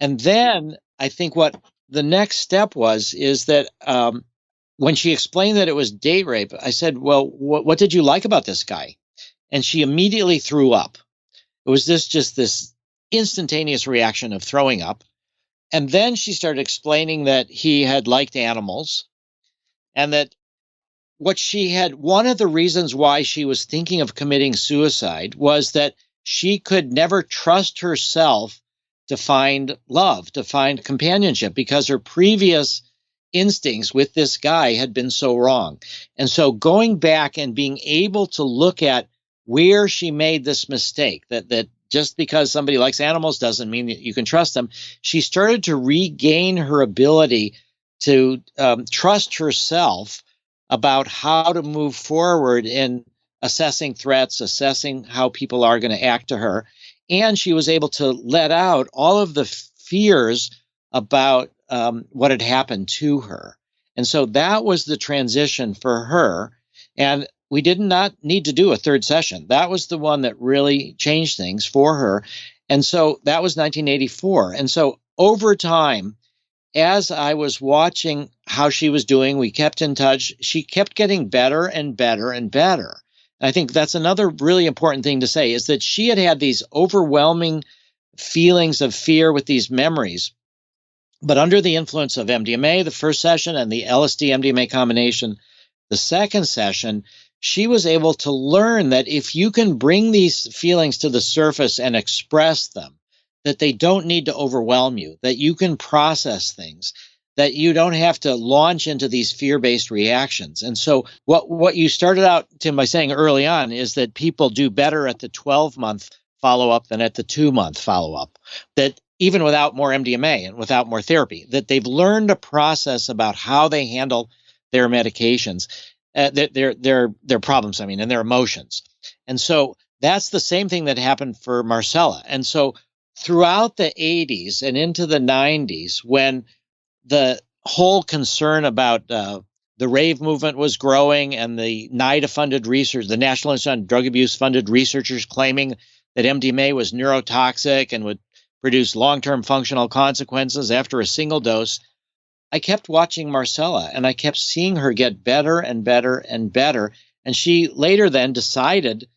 And then I think what the next step is that when she explained that it was date rape, I said, well, what did you like about this guy? And she immediately threw up. It was just this instantaneous reaction of throwing up. And then she started explaining that he had liked animals, and that one of the reasons why she was thinking of committing suicide was that she could never trust herself to find love, to find companionship, because her previous instincts with this guy had been so wrong. And so going back and being able to look at where she made this mistake, that just because somebody likes animals doesn't mean that you can trust them. She started to regain her ability to trust herself about how to move forward in assessing threats, assessing how people are going to act to her. And she was able to let out all of the fears about what had happened to her. And so that was the transition for her. And we did not need to do a third session. That was the one that really changed things for her. And so that was 1984. And so over time, as I was watching how she was doing, we kept in touch. She kept getting better and better and better. And I think that's another really important thing to say, is that she had these overwhelming feelings of fear with these memories. But under the influence of MDMA, the first session, and the LSD-MDMA combination, the second session, she was able to learn that if you can bring these feelings to the surface and express them, that they don't need to overwhelm you, that you can process things, that you don't have to launch into these fear-based reactions. And so what you started out, Tim, by saying early on is that people do better at the 12-month follow-up than at the 2-month follow-up, that even without more MDMA and without more therapy, that they've learned a process about how they handle their medications, their problems, and their emotions. And so that's the same thing that happened for Marcella. And so throughout the 80s and into the 90s, when the whole concern about the rave movement was growing and the NIDA-funded research, the National Institute on Drug Abuse funded researchers claiming that MDMA was neurotoxic and would produce long-term functional consequences after a single dose, I kept watching Marcella and I kept seeing her get better and better and better. And she later then decided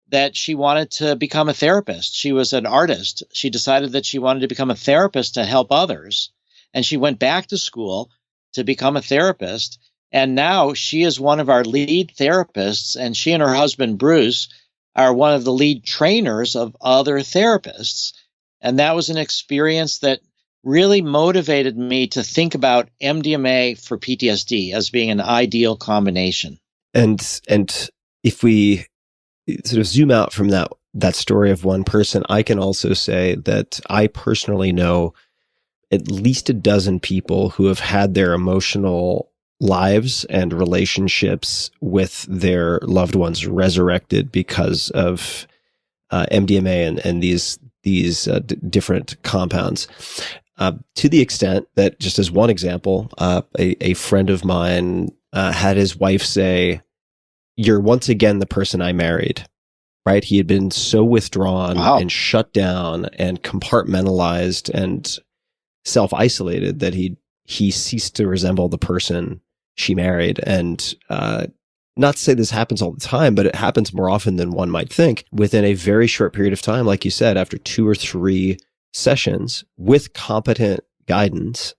that she wanted to become a therapist. She was an artist. She decided that she wanted to become a therapist to help others. And she went back to school to become a therapist. And now she is one of our lead therapists. And she and her husband, Bruce, are one of the lead trainers of other therapists. And that was an experience that really motivated me to think about MDMA for PTSD as being an ideal combination. And if we sort of zoom out from that story of one person, I can also say that I personally know at least a dozen people who have had their emotional lives and relationships with their loved ones resurrected because of MDMA and these different compounds. To the extent that, just as one example, a friend of mine had his wife say, "You're once again the person I married." Right? He had been so withdrawn and shut down and compartmentalized and self-isolated that he ceased to resemble the person she married. And not to say this happens all the time, but it happens more often than one might think. Within a very short period of time, like you said, after 2 or 3 sessions with competent guidance,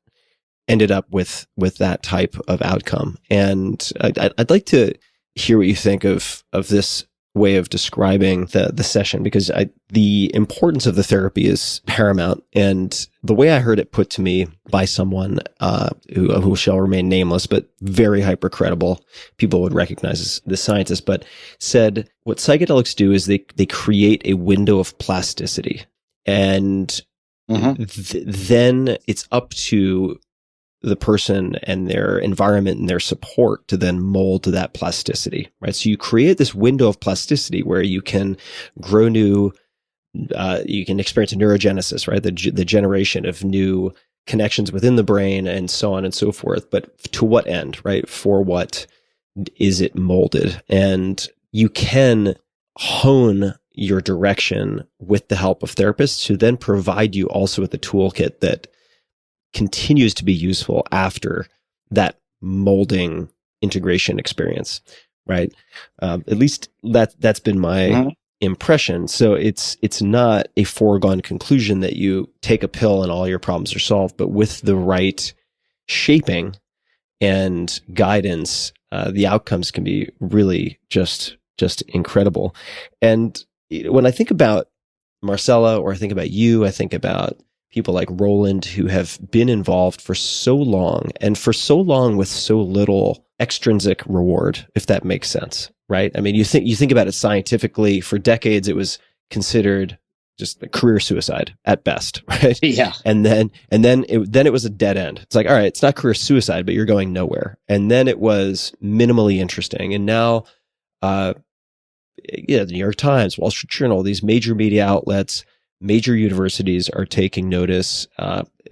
ended up with that type of outcome. And I'd like to hear what you think of this way of describing the session, because the importance of the therapy is paramount. And the way I heard it put to me by someone who shall remain nameless, but very hyper credible, people would recognize as the scientist, but said what psychedelics do is they create a window of plasticity. And then it's up to the person and their environment and their support to then mold to that plasticity, right? So you create this window of plasticity where you can grow new, you can experience a neurogenesis, right? The generation of new connections within the brain and so on and so forth. But to what end, right? For what is it molded? And you can hone your direction with the help of therapists who then provide you also with a toolkit that continues to be useful after that molding integration experience, right? At least that's been my impression. So it's not a foregone conclusion that you take a pill and all your problems are solved, but with the right shaping and guidance, the outcomes can be really just incredible. And when I think about Marcella, or I think about you, I think about people like Roland who have been involved for so long, and for so long with so little extrinsic reward, if that makes sense, right? I mean, you think about it scientifically. For decades, it was considered just a career suicide at best, right? Yeah. And then it was a dead end. It's like, all right, it's not career suicide, but you're going nowhere. And then it was minimally interesting. And now, the New York Times, Wall Street Journal, these major media outlets, major universities are taking notice.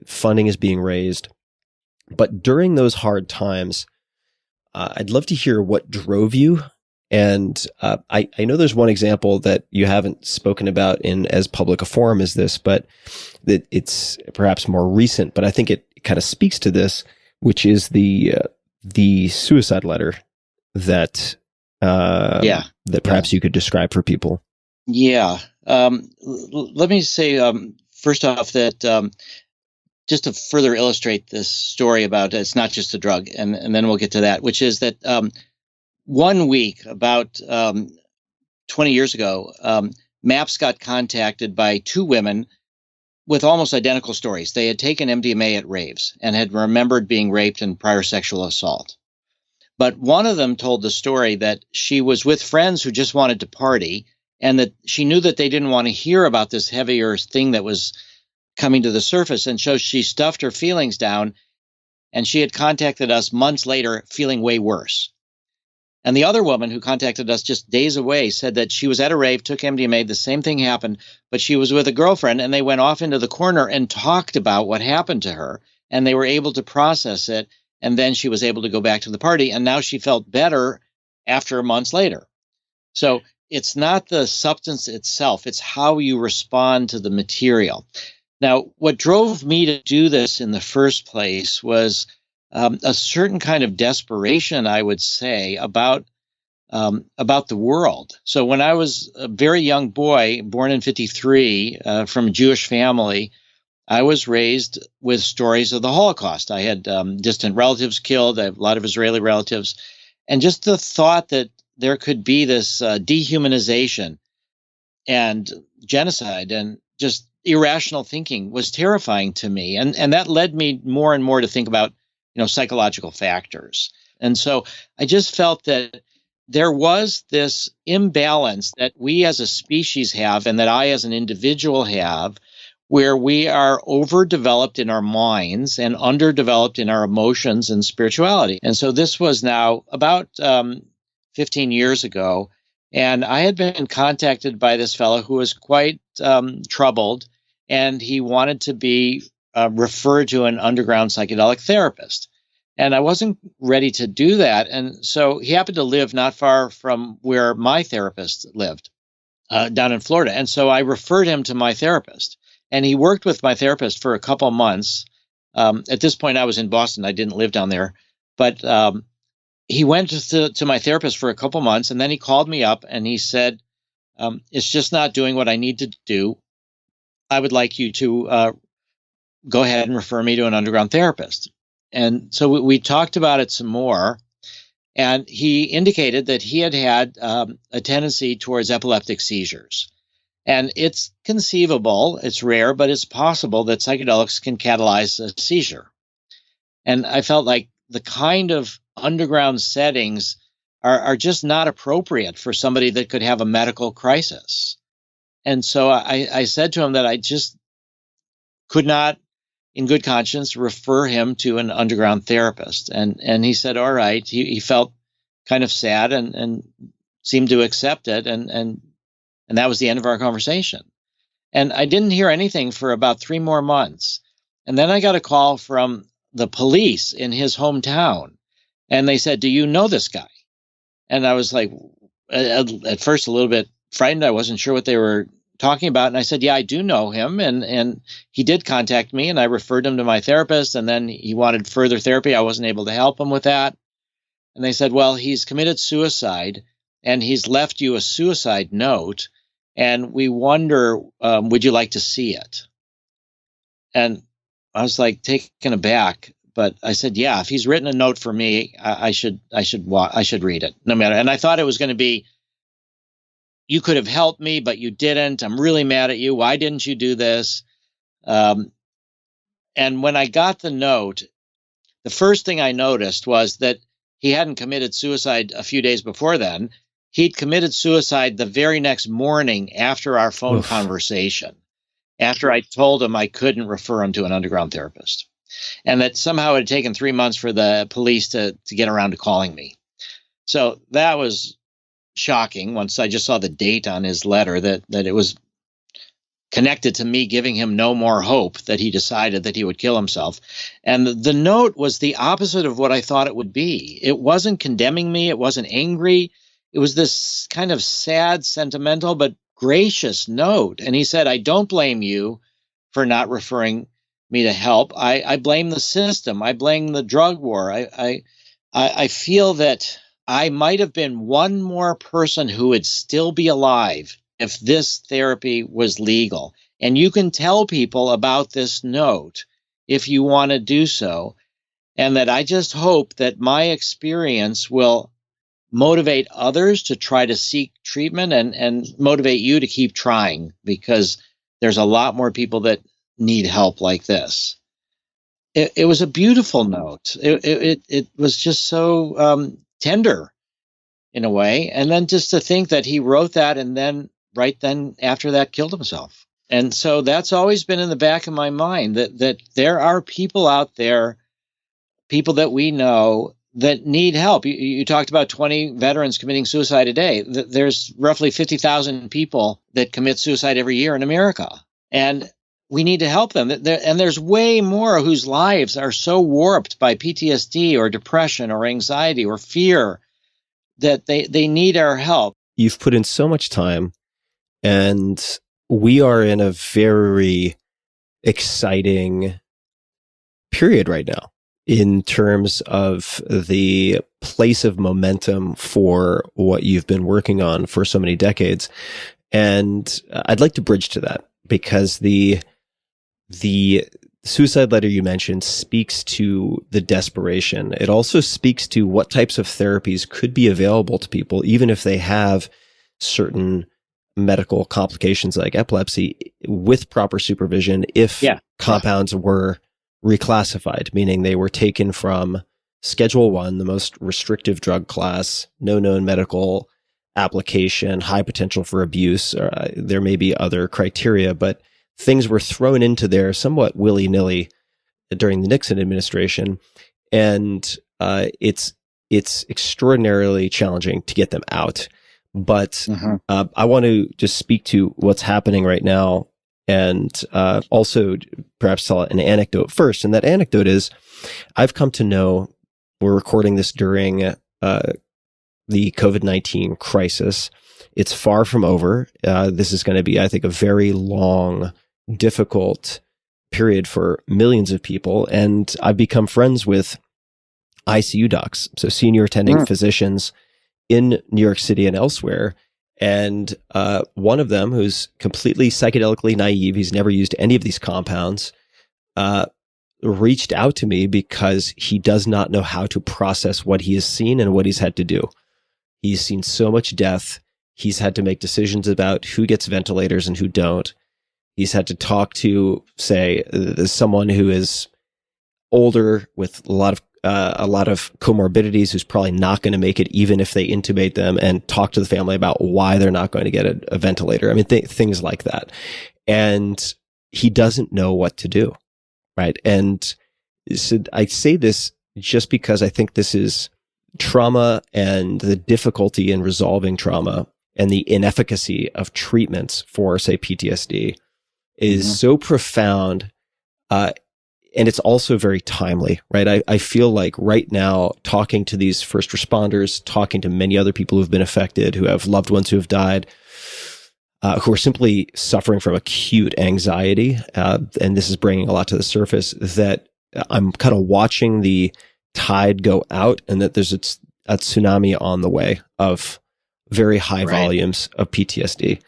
Funding is being raised. But during those hard times, I'd love to hear what drove you. And I know there's one example that you haven't spoken about in as public a forum as this, but that it's perhaps more recent, but I think it kind of speaks to this, which is the suicide letter that that perhaps you could describe for people. Yeah. Let me say, first off, that just to further illustrate this story about it's not just a drug, and then we'll get to that, which is that 1 week, about 20 years ago, MAPS got contacted by 2 women with almost identical stories. They had taken MDMA at raves and had remembered being raped and prior sexual assault. But one of them told the story that she was with friends who just wanted to party, and that she knew that they didn't want to hear about this heavier thing that was coming to the surface. And so she stuffed her feelings down, and she had contacted us months later feeling way worse. And the other woman who contacted us just days away said that she was at a rave, took MDMA, the same thing happened, but she was with a girlfriend, and they went off into the corner and talked about what happened to her, and they were able to process it. And then she was able to go back to the party, and now she felt better after months later. So it's not the substance itself, it's how you respond to the material. Now, what drove me to do this in the first place was a certain kind of desperation, I would say, about the world. So when I was a very young boy, born in 1953, from a Jewish family, I was raised with stories of the Holocaust. I had distant relatives killed. I have a lot of Israeli relatives. And just the thought that there could be this dehumanization and genocide and just irrational thinking was terrifying to me. And that led me more and more to think about, psychological factors. And so I just felt that there was this imbalance that we as a species have, and that I as an individual have, where we are overdeveloped in our minds and underdeveloped in our emotions and spirituality. And so this was now about 15 years ago, and I had been contacted by this fellow who was quite troubled, and he wanted to be referred to an underground psychedelic therapist. And I wasn't ready to do that. And so he happened to live not far from where my therapist lived, down in Florida. And so I referred him to my therapist. And he worked with my therapist for a couple months. At this point, I was in Boston. I didn't live down there. But he went to my therapist for a couple months, and then he called me up and he said, it's just not doing what I need to do. I would like you to go ahead and refer me to an underground therapist. And so we talked about it some more. And he indicated that he had a tendency towards epileptic seizures. And it's conceivable, it's rare, but it's possible that psychedelics can catalyze a seizure. And I felt like the kind of underground settings are just not appropriate for somebody that could have a medical crisis. And so I said to him that I just could not, in good conscience, refer him to an underground therapist. And he said, all right. He felt kind of sad and seemed to accept it. And that was the end of our conversation. And I didn't hear anything for about 3 more months. And then I got a call from the police in his hometown. And they said, do you know this guy? And I was like, at first a little bit frightened. I wasn't sure what they were talking about. And I said, yeah, I do know him. And he did contact me, and I referred him to my therapist. And then he wanted further therapy. I wasn't able to help him with that. And they said, well, he's committed suicide, and he's left you a suicide note. And we wonder, would you like to see it? And I was like taken aback, but I said, yeah, if he's written a note for me, I should read it, no matter. And I thought it was going to be, you could have helped me, but you didn't. I'm really mad at you. Why didn't you do this? And when I got the note, the first thing I noticed was that he hadn't committed suicide a few days before then. He'd committed suicide the very next morning after our phone conversation, after I told him I couldn't refer him to an underground therapist, and that somehow it had taken 3 months for the police to get around to calling me. So that was shocking once I just saw the date on his letter, that it was connected to me giving him no more hope, that he decided that he would kill himself. And the note was the opposite of what I thought it would be. It wasn't condemning me. It wasn't angry. It was this kind of sad, sentimental, but gracious note. And he said, I don't blame you for not referring me to help. I blame the system. I blame the drug war. I feel that I might have been one more person who would still be alive if this therapy was legal. And you can tell people about this note if you want to do so. And that I just hope that my experience will motivate others to try to seek treatment, and motivate you to keep trying, because there's a lot more people that need help like this. It was a beautiful note. It was just so tender in a way. And then just to think that he wrote that and then right then after that killed himself. And so that's always been in the back of my mind that there are people out there, people that we know that need help. You talked about 20 veterans committing suicide a day. There's roughly 50,000 people that commit suicide every year in America. And we need to help them. And there's way more whose lives are so warped by PTSD or depression or anxiety or fear that they need our help. You've put in so much time, and we are in a very exciting period right now in terms of the place of momentum for what you've been working on for so many decades. And I'd like to bridge to that because the suicide letter you mentioned speaks to the desperation. It also speaks to what types of therapies could be available to people, even if they have certain medical complications like epilepsy, with proper supervision, if compounds were reclassified, meaning they were taken from Schedule 1, the most restrictive drug class, no known medical application, high potential for abuse. There may be other criteria, but things were thrown into there somewhat willy-nilly during the Nixon administration, and it's extraordinarily challenging to get them out. But I want to just speak to what's happening right now, and also perhaps tell an anecdote first. And that anecdote is, I've come to know, we're recording this during the COVID-19 crisis. It's far from over. This is going to be, I think, a very long, difficult period for millions of people. And I've become friends with ICU docs, so senior attending physicians in New York City and elsewhere. And one of them, who's completely psychedelically naive, he's never used any of these compounds, reached out to me because he does not know how to process what he has seen and what he's had to do. He's seen so much death. He's had to make decisions about who gets ventilators and who don't. He's had to talk to, say, someone who is older with a lot of comorbidities, who's probably not going to make it even if they intubate them, and talk to the family about why they're not going to get a ventilator. I mean, things like that. And he doesn't know what to do, right? And so I say this just because I think this is trauma, and the difficulty in resolving trauma and the inefficacy of treatments for, say, PTSD is so profound. And it's also very timely, right? I feel like right now, talking to these first responders, talking to many other people who've been affected, who have loved ones who have died, who are simply suffering from acute anxiety, and this is bringing a lot to the surface, that I'm kind of watching the tide go out, and that there's a tsunami on the way of very high volumes of PTSD.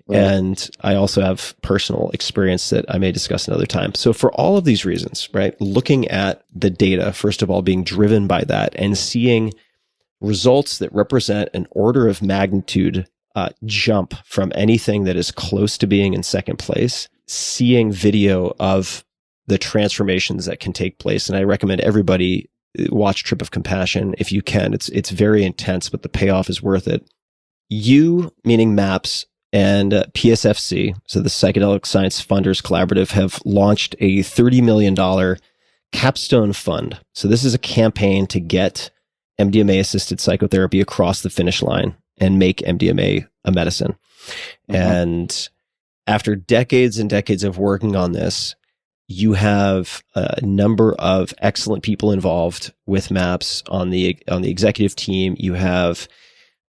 Right. And I also have personal experience that I may discuss another time. So for all of these reasons, right, looking at the data, first of all, being driven by that and seeing results that represent an order of magnitude jump from anything that is close to being in second place, seeing video of the transformations that can take place. And I recommend everybody watch Trip of Compassion if you can. It's very intense, but the payoff is worth it. You, meaning MAPS, and PSFC, so the Psychedelic Science Funders Collaborative, have launched a $30 million capstone fund. So this is a campaign to get MDMA-assisted psychotherapy across the finish line and make MDMA a medicine. And after decades and decades of working on this, you have a number of excellent people involved with MAPS on the executive team. You have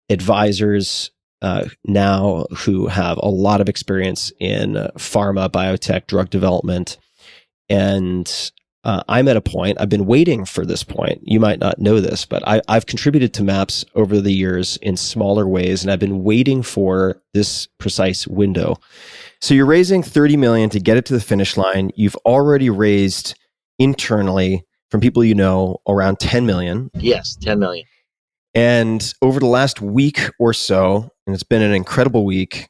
advisors now who have a lot of experience in pharma, biotech, drug development. And I'm at a point, I've been waiting for this point. You might not know this, but I've contributed to MAPS over the years in smaller ways, and I've been waiting for this precise window. So you're raising $30 million to get it to the finish line. You've already raised internally from people you know around $10 million. Yes, 10 million. And over the last week or so, and it's been an incredible week,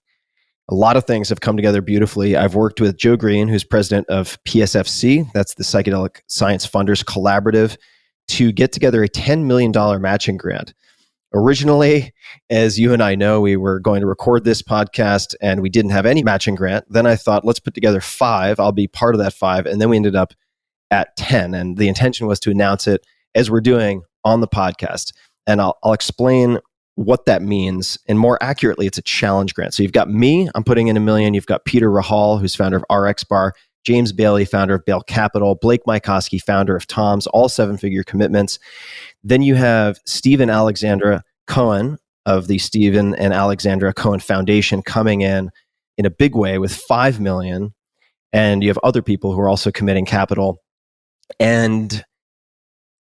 A lot of things have come together beautifully. I've worked with Joe Green, who's president of PSFC, that's the Psychedelic Science Funders Collaborative, to get together a $10 million matching grant. Originally, as you and I know, we were going to record this podcast and we didn't have any matching grant. Then I thought, let's put together 5. I'll be part of that 5. And then we ended up at 10. And the intention was to announce it as we're doing on the podcast. And I'll explain what that means. And more accurately, it's a challenge grant. So you've got me, I'm putting in $1 million. You've got Peter Rahal, who's founder of RX Bar, James Bailey, founder of Bale Capital, Blake Mykoski, founder of Tom's, all 7-figure commitments. Then you have Stephen Alexandra Cohen of the Stephen and Alexandra Cohen Foundation coming in a big way with $5 million. And you have other people who are also committing capital. And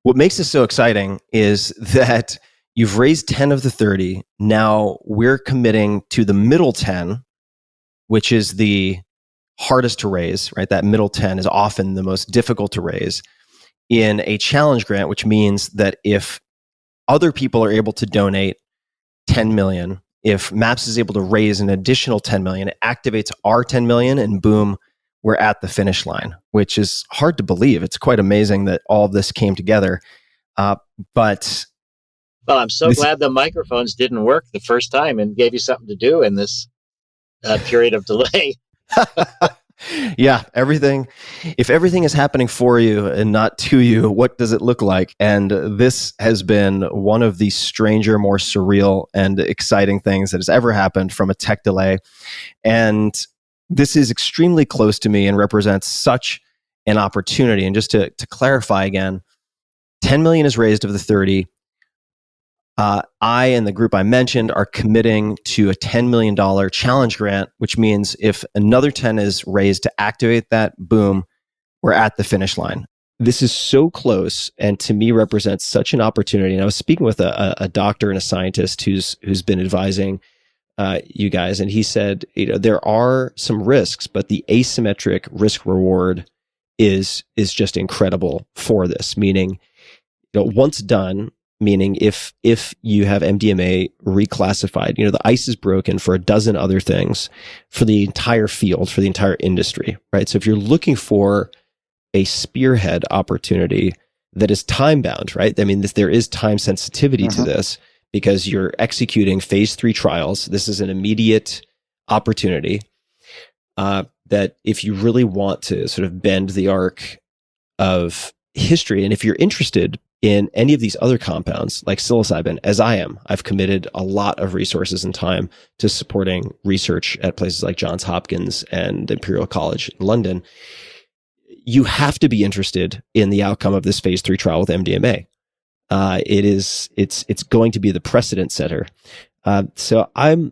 what makes this so exciting is that you've raised 10 of the 30. Now we're committing to the middle 10, which is the hardest to raise, right? That middle 10 is often the most difficult to raise in a challenge grant, which means that if other people are able to donate 10 million, if MAPS is able to raise an additional 10 million, it activates our 10 million and boom, we're at the finish line, which is hard to believe. It's quite amazing that all of this came together. But Well, I'm so glad the microphones didn't work the first time and gave you something to do in this period of delay. yeah, if everything is happening for you and not to you, what does it look like? And this has been one of the stranger, more surreal and exciting things that has ever happened from a tech delay. And this is extremely close to me and represents such an opportunity. And just to clarify again, 10 million is raised of the 30. I and the group I mentioned are committing to a $10 million challenge grant, which means if another 10 is raised to activate that, boom, we're at the finish line. This is so close and to me represents such an opportunity. And I was speaking with a doctor and a scientist who's been advising you guys, and he said, there are some risks, but the asymmetric risk reward is just incredible for this. Meaning, once done, meaning if you have MDMA reclassified, the ice is broken for a dozen other things for the entire field, for the entire industry, right? So if you're looking for a spearhead opportunity that is time bound, right? I mean, there is time sensitivity to this because you're executing phase 3 trials. This is an immediate opportunity that if you really want to sort of bend the arc of history, and if you're interested in any of these other compounds like psilocybin, as I am, I've committed a lot of resources and time to supporting research at places like Johns Hopkins and Imperial College in London. You have to be interested in the outcome of this phase 3 trial with MDMA. It's going to be the precedent setter. So I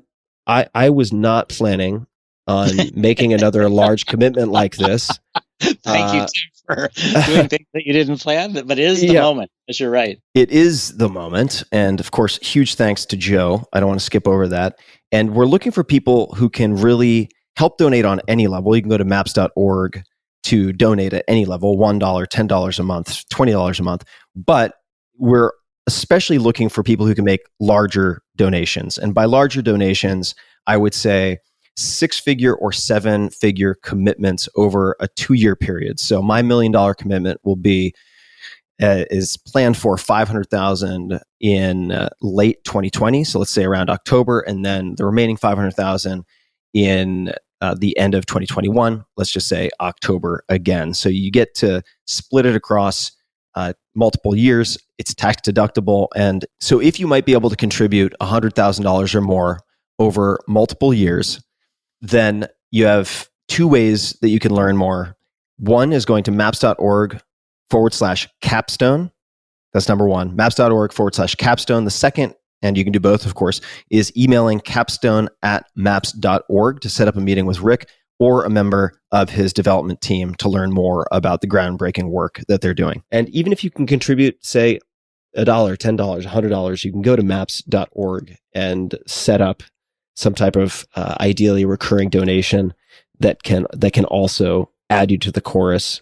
was not planning on making another large commitment like this. Thank you, Tim, for doing things that you didn't plan, but it is the moment. Yes, you're right. It is the moment. And of course, huge thanks to Joe. I don't want to skip over that. And we're looking for people who can really help donate on any level. You can go to maps.org to donate at any level, $1, $10 a month, $20 a month. But we're especially looking for people who can make larger donations. And by larger donations, I would say 6-figure or 7-figure commitments over a 2-year period. So my $1 million commitment will be is planned for $500,000 in late 2020. So let's say around October, and then the remaining $500,000 in the end of 2021. Let's just say October again. So you get to split it across multiple years. It's tax deductible, and so if you might be able to contribute $100,000 or more over multiple years, then you have 2 ways that you can learn more. One is going to maps.org/capstone. That's number one, maps.org/capstone. The second, and you can do both, of course, is emailing capstone@maps.org to set up a meeting with Rick or a member of his development team to learn more about the groundbreaking work that they're doing. And even if you can contribute, say, $1, $10, $100, you can go to maps.org and set up some type of ideally recurring donation that can also add you to the chorus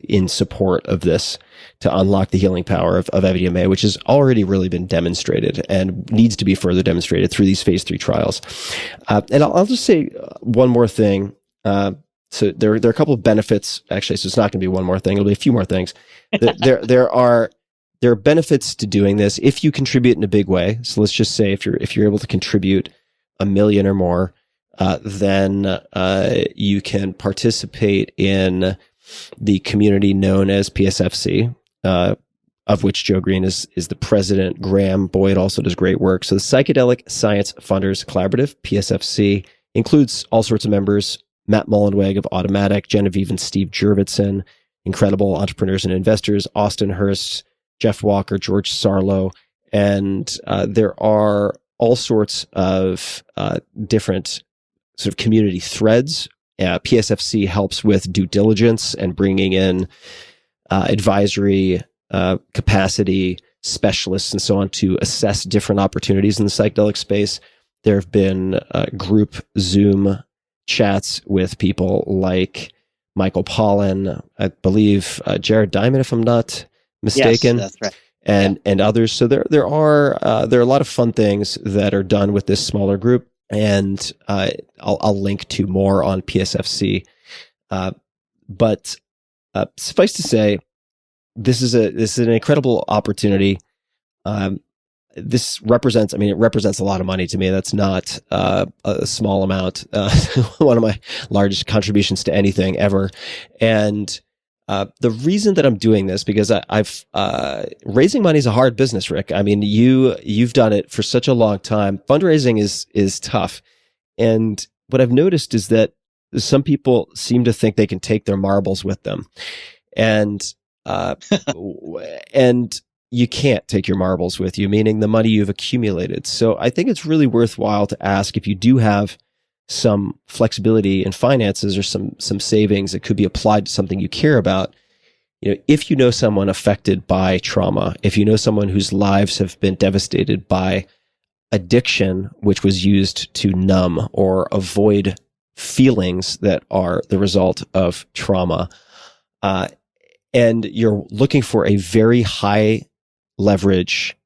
in support of this to unlock the healing power of MDMA, which has already really been demonstrated and needs to be further demonstrated through these phase 3 trials. And I'll just say one more thing. So there are a couple of benefits, actually, so it's not going to be one more thing. It'll be a few more things. There are benefits to doing this if you contribute in a big way. So let's just say if you're able to contribute $1 million or more, then you can participate in the community known as PSFC, of which Joe Green is the president. Graham Boyd also does great work. So the Psychedelic Science Funders Collaborative, PSFC, includes all sorts of members: Matt Mullenweg of Automatic, Genevieve and Steve Jurvetson, incredible entrepreneurs and investors, Austin Hurst, Jeff Walker, George Sarlo, and there are all sorts of different sort of community threads. PSFC helps with due diligence and bringing in advisory capacity specialists and so on to assess different opportunities in the psychedelic space. There have been group Zoom chats with people like Michael Pollan, I believe Jared Diamond, if I'm not mistaken. Yes, that's right. And others. So there are a lot of fun things that are done with this smaller group, and I'll link to more on PSFC. But suffice to say, this is an incredible opportunity. This represents a lot of money to me. That's not a small amount. One of my largest contributions to anything ever. And the reason that I'm doing this, because I've raising money is a hard business, Rick. I mean, you've done it for such a long time. Fundraising is tough. And what I've noticed is that some people seem to think they can take their marbles with them. And and you can't take your marbles with you, meaning the money you've accumulated. So I think it's really worthwhile to ask, if you do have some flexibility in finances or some savings that could be applied to something you care about, if you know someone affected by trauma, if you know someone whose lives have been devastated by addiction, which was used to numb or avoid feelings that are the result of trauma, and you're looking for a very high leverage,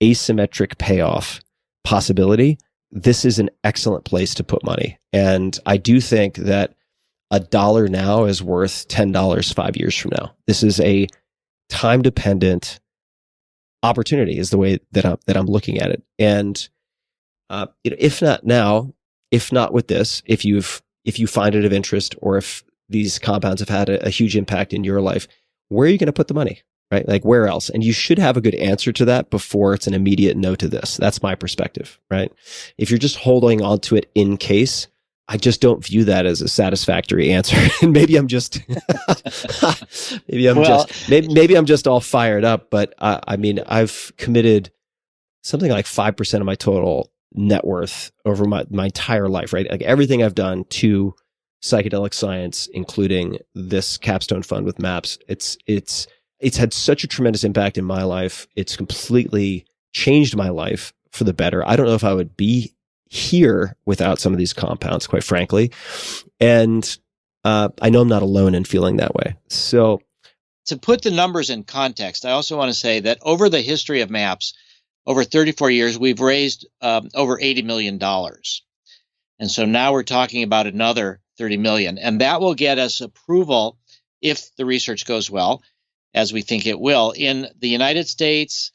asymmetric payoff possibility, this is an excellent place to put money. And I do think that $1 now is worth $10 5 years from now. This is a time-dependent opportunity, is the way that I'm looking at it. And if not now, if not with this, if you find it of interest, or if these compounds have had a huge impact in your life, where are you going to put the money? Right? Like, where else? And you should have a good answer to that before it's an immediate no to this. That's my perspective, right? If you're just holding on to it in case, I just don't view that as a satisfactory answer. And maybe I'm just, maybe I'm just all fired up. But I mean, I've committed something like 5% of my total net worth over my entire life, right? Like, everything I've done to psychedelic science, including this capstone fund with MAPS, it's had such a tremendous impact in my life. It's completely changed my life for the better. I don't know if I would be here without some of these compounds, quite frankly. And I know I'm not alone in feeling that way. So, to put the numbers in context, I also want to say that over the history of MAPS, over 34 years, we've raised over $80 million. And so now we're talking about another $30 million. And that will get us approval, if the research goes well, as we think it will, in the United States,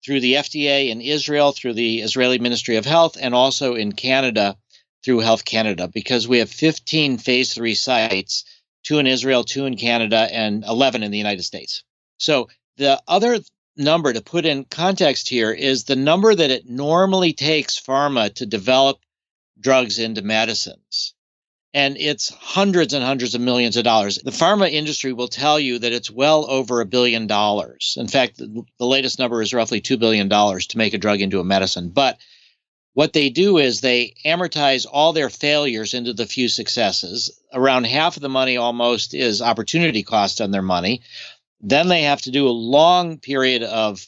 through the FDA, in Israel, through the Israeli Ministry of Health, and also in Canada through Health Canada, because we have 15 phase 3 sites, 2 in Israel, 2 in Canada, and 11 in the United States. So the other number to put in context here is the number that it normally takes pharma to develop drugs into medicines. And it's hundreds and hundreds of millions of dollars. The pharma industry will tell you that it's well over $1 billion. In fact, the latest number is roughly $2 billion to make a drug into a medicine. But what they do is they amortize all their failures into the few successes. Around half of the money almost is opportunity cost on their money. Then they have to do a long period of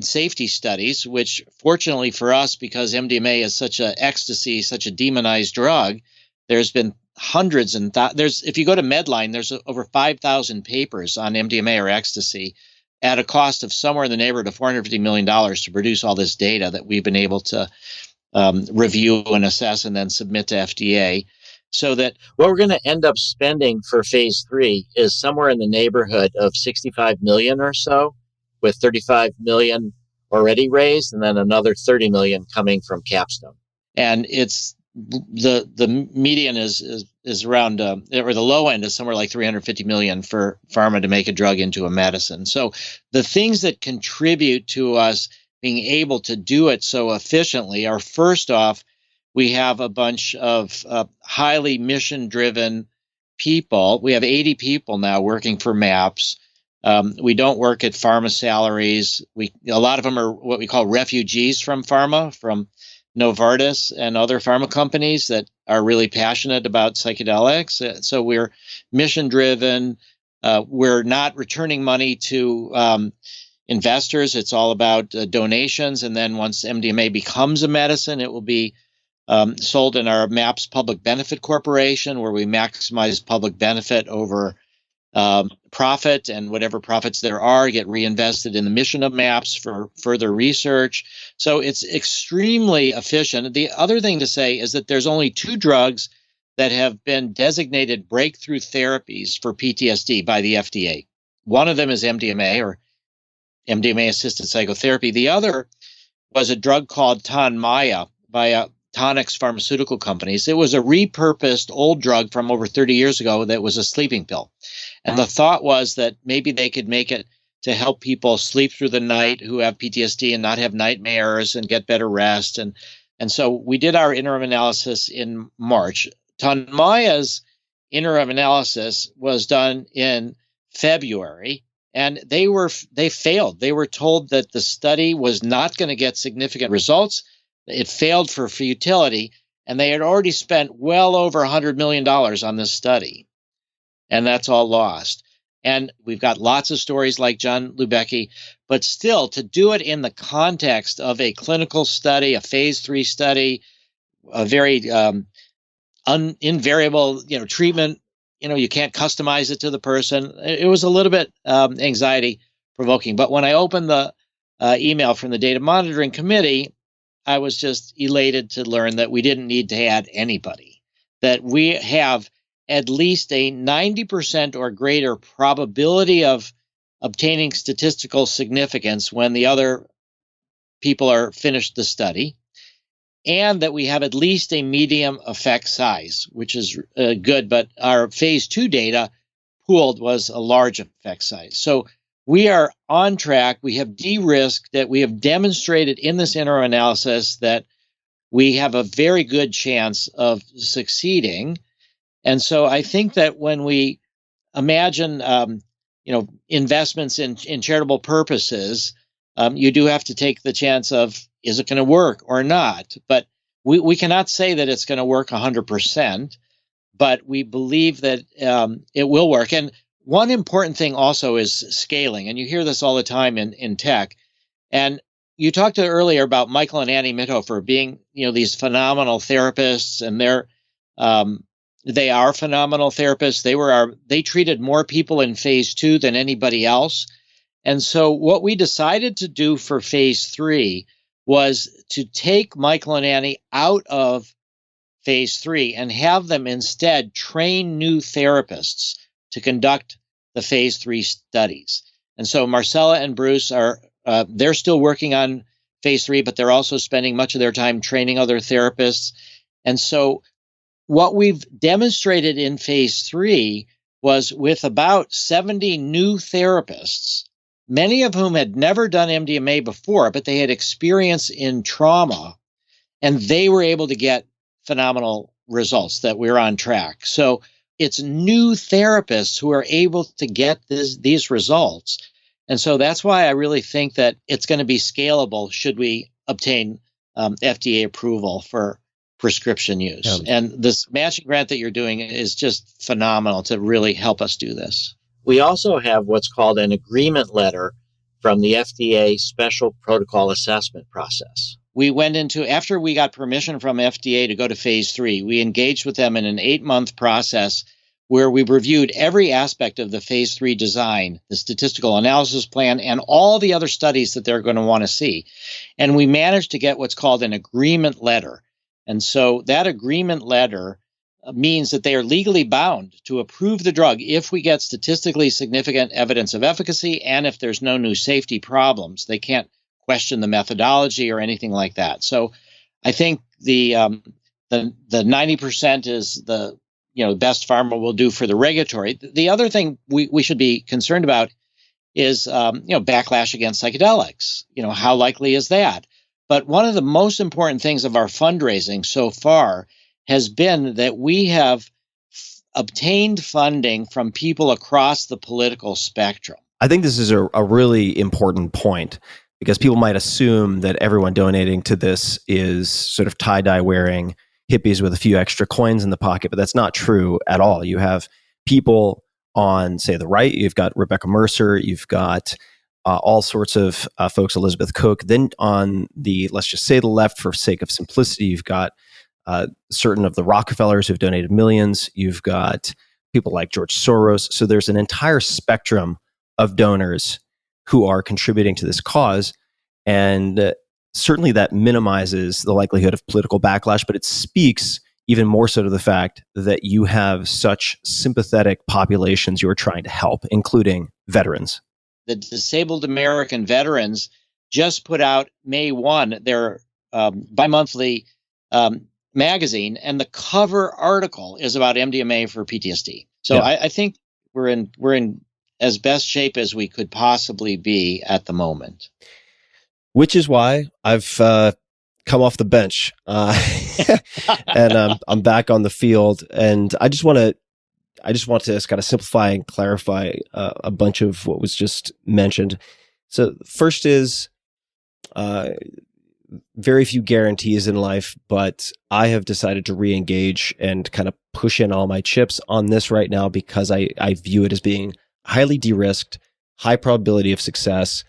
safety studies, which fortunately for us, because MDMA is such a ecstasy, such a demonized drug, there's been hundreds and there's, if you go to Medline, there's over 5,000 papers on MDMA or ecstasy at a cost of somewhere in the neighborhood of $450 million to produce all this data that we've been able to review and assess and then submit to FDA. So that what we're going to end up spending for phase 3 is somewhere in the neighborhood of 65 million or so, with 35 million already raised and then another 30 million coming from Capstone. And it's the median is around, or the low end is somewhere like 350 million for pharma to make a drug into a medicine. So the things that contribute to us being able to do it so efficiently are, first off, we have a bunch of highly mission-driven people. We have 80 people now working for MAPS. We don't work at pharma salaries. A lot of them are what we call refugees from pharma, from Novartis and other pharma companies that are really passionate about psychedelics. So we're mission-driven. We're not returning money to investors. It's all about donations. And then once MDMA becomes a medicine, it will be sold in our MAPS Public Benefit Corporation, where we maximize public benefit over profit, and whatever profits there are get reinvested in the mission of MAPS for further research. So it's extremely efficient. The other thing to say is that there's only 2 drugs that have been designated breakthrough therapies for PTSD by the FDA. One of them is MDMA, or MDMA-assisted psychotherapy. The other was a drug called Tonmya by Tonix Pharmaceutical Companies. It was a repurposed old drug from over 30 years ago that was a sleeping pill. And the thought was that maybe they could make it to help people sleep through the night who have PTSD and not have nightmares and get better rest. And so we did our interim analysis in March. Tonmya's interim analysis was done in February, and they failed. They were told that the study was not going to get significant results. It failed for futility, and they had already spent well over $100 million on this study. And that's all lost. And we've got lots of stories like John Lubecki, but still, to do it in the context of a clinical study, a phase 3 study, a very invariable, treatment, you can't customize it to the person. It was a little bit anxiety provoking. But when I opened the email from the Data Monitoring Committee, I was just elated to learn that we didn't need to add anybody, that we have at least a 90% or greater probability of obtaining statistical significance when the other people are finished the study, and that we have at least a medium effect size, which is good, but our phase 2 data pooled was a large effect size. So we are on track. We have de-risked that. We have demonstrated in this interim analysis that we have a very good chance of succeeding. And so I think that when we imagine, investments in charitable purposes, you do have to take the chance of, is it going to work or not? But we cannot say that it's going to work 100%, but we believe that it will work. And one important thing also is scaling, and you hear this all the time in tech. And you talked earlier about Michael and Annie Mithofer being, these phenomenal therapists, and they are phenomenal therapists. They treated more people in phase 2 than anybody else. And so what we decided to do for phase 3 was to take Michael and Annie out of phase 3 and have them instead train new therapists to conduct the phase 3 studies. And so Marcella and Bruce they're still working on phase 3, but they're also spending much of their time training other therapists. And so what we've demonstrated in phase 3 was, with about 70 new therapists, many of whom had never done MDMA before, but they had experience in trauma, and they were able to get phenomenal results, that we're on track. So it's new therapists who are able to get these results. And so that's why I really think that it's going to be scalable should we obtain FDA approval for prescription use. Yeah. And this matching grant that you're doing is just phenomenal to really help us do this. We also have what's called an agreement letter from the FDA Special Protocol Assessment process. we went into, after we got permission from FDA to go to phase 3, we engaged with them in an 8-month process where we reviewed every aspect of the phase 3 design, the statistical analysis plan, and all the other studies that they're going to want to see. And we managed to get what's called an agreement letter. And so that agreement letter means that they are legally bound to approve the drug if we get statistically significant evidence of efficacy and if there's no new safety problems. They can't question the methodology or anything like that. So I think the 90% is the best pharma will do for the regulatory. The other thing we should be concerned about is backlash against psychedelics. How likely is that? But one of the most important things of our fundraising so far has been that we have obtained funding from people across the political spectrum. I think this is a really important point, because people might assume that everyone donating to this is sort of tie-dye wearing hippies with a few extra coins in the pocket, but that's not true at all. You have people on, say, the right. You've got Rebecca Mercer. You've got all sorts of folks, Elizabeth Cook. Then on the, let's just say the left, for sake of simplicity, you've got certain of the Rockefellers who've donated millions. You've got people like George Soros. So there's an entire spectrum of donors who are contributing to this cause. And certainly that minimizes the likelihood of political backlash, but it speaks even more so to the fact that you have such sympathetic populations you are trying to help, including veterans. The Disabled American Veterans just put out May 1 their bi-monthly magazine, and the cover article is about MDMA for PTSD. So yeah. I think we're in as best shape as we could possibly be at the moment. Which is why I've come off the bench and I'm back on the field. And I just want to kind of simplify and clarify a bunch of what was just mentioned. So first is very few guarantees in life, but I have decided to re-engage and kind of push in all my chips on this right now because I view it as being highly de-risked, high probability of success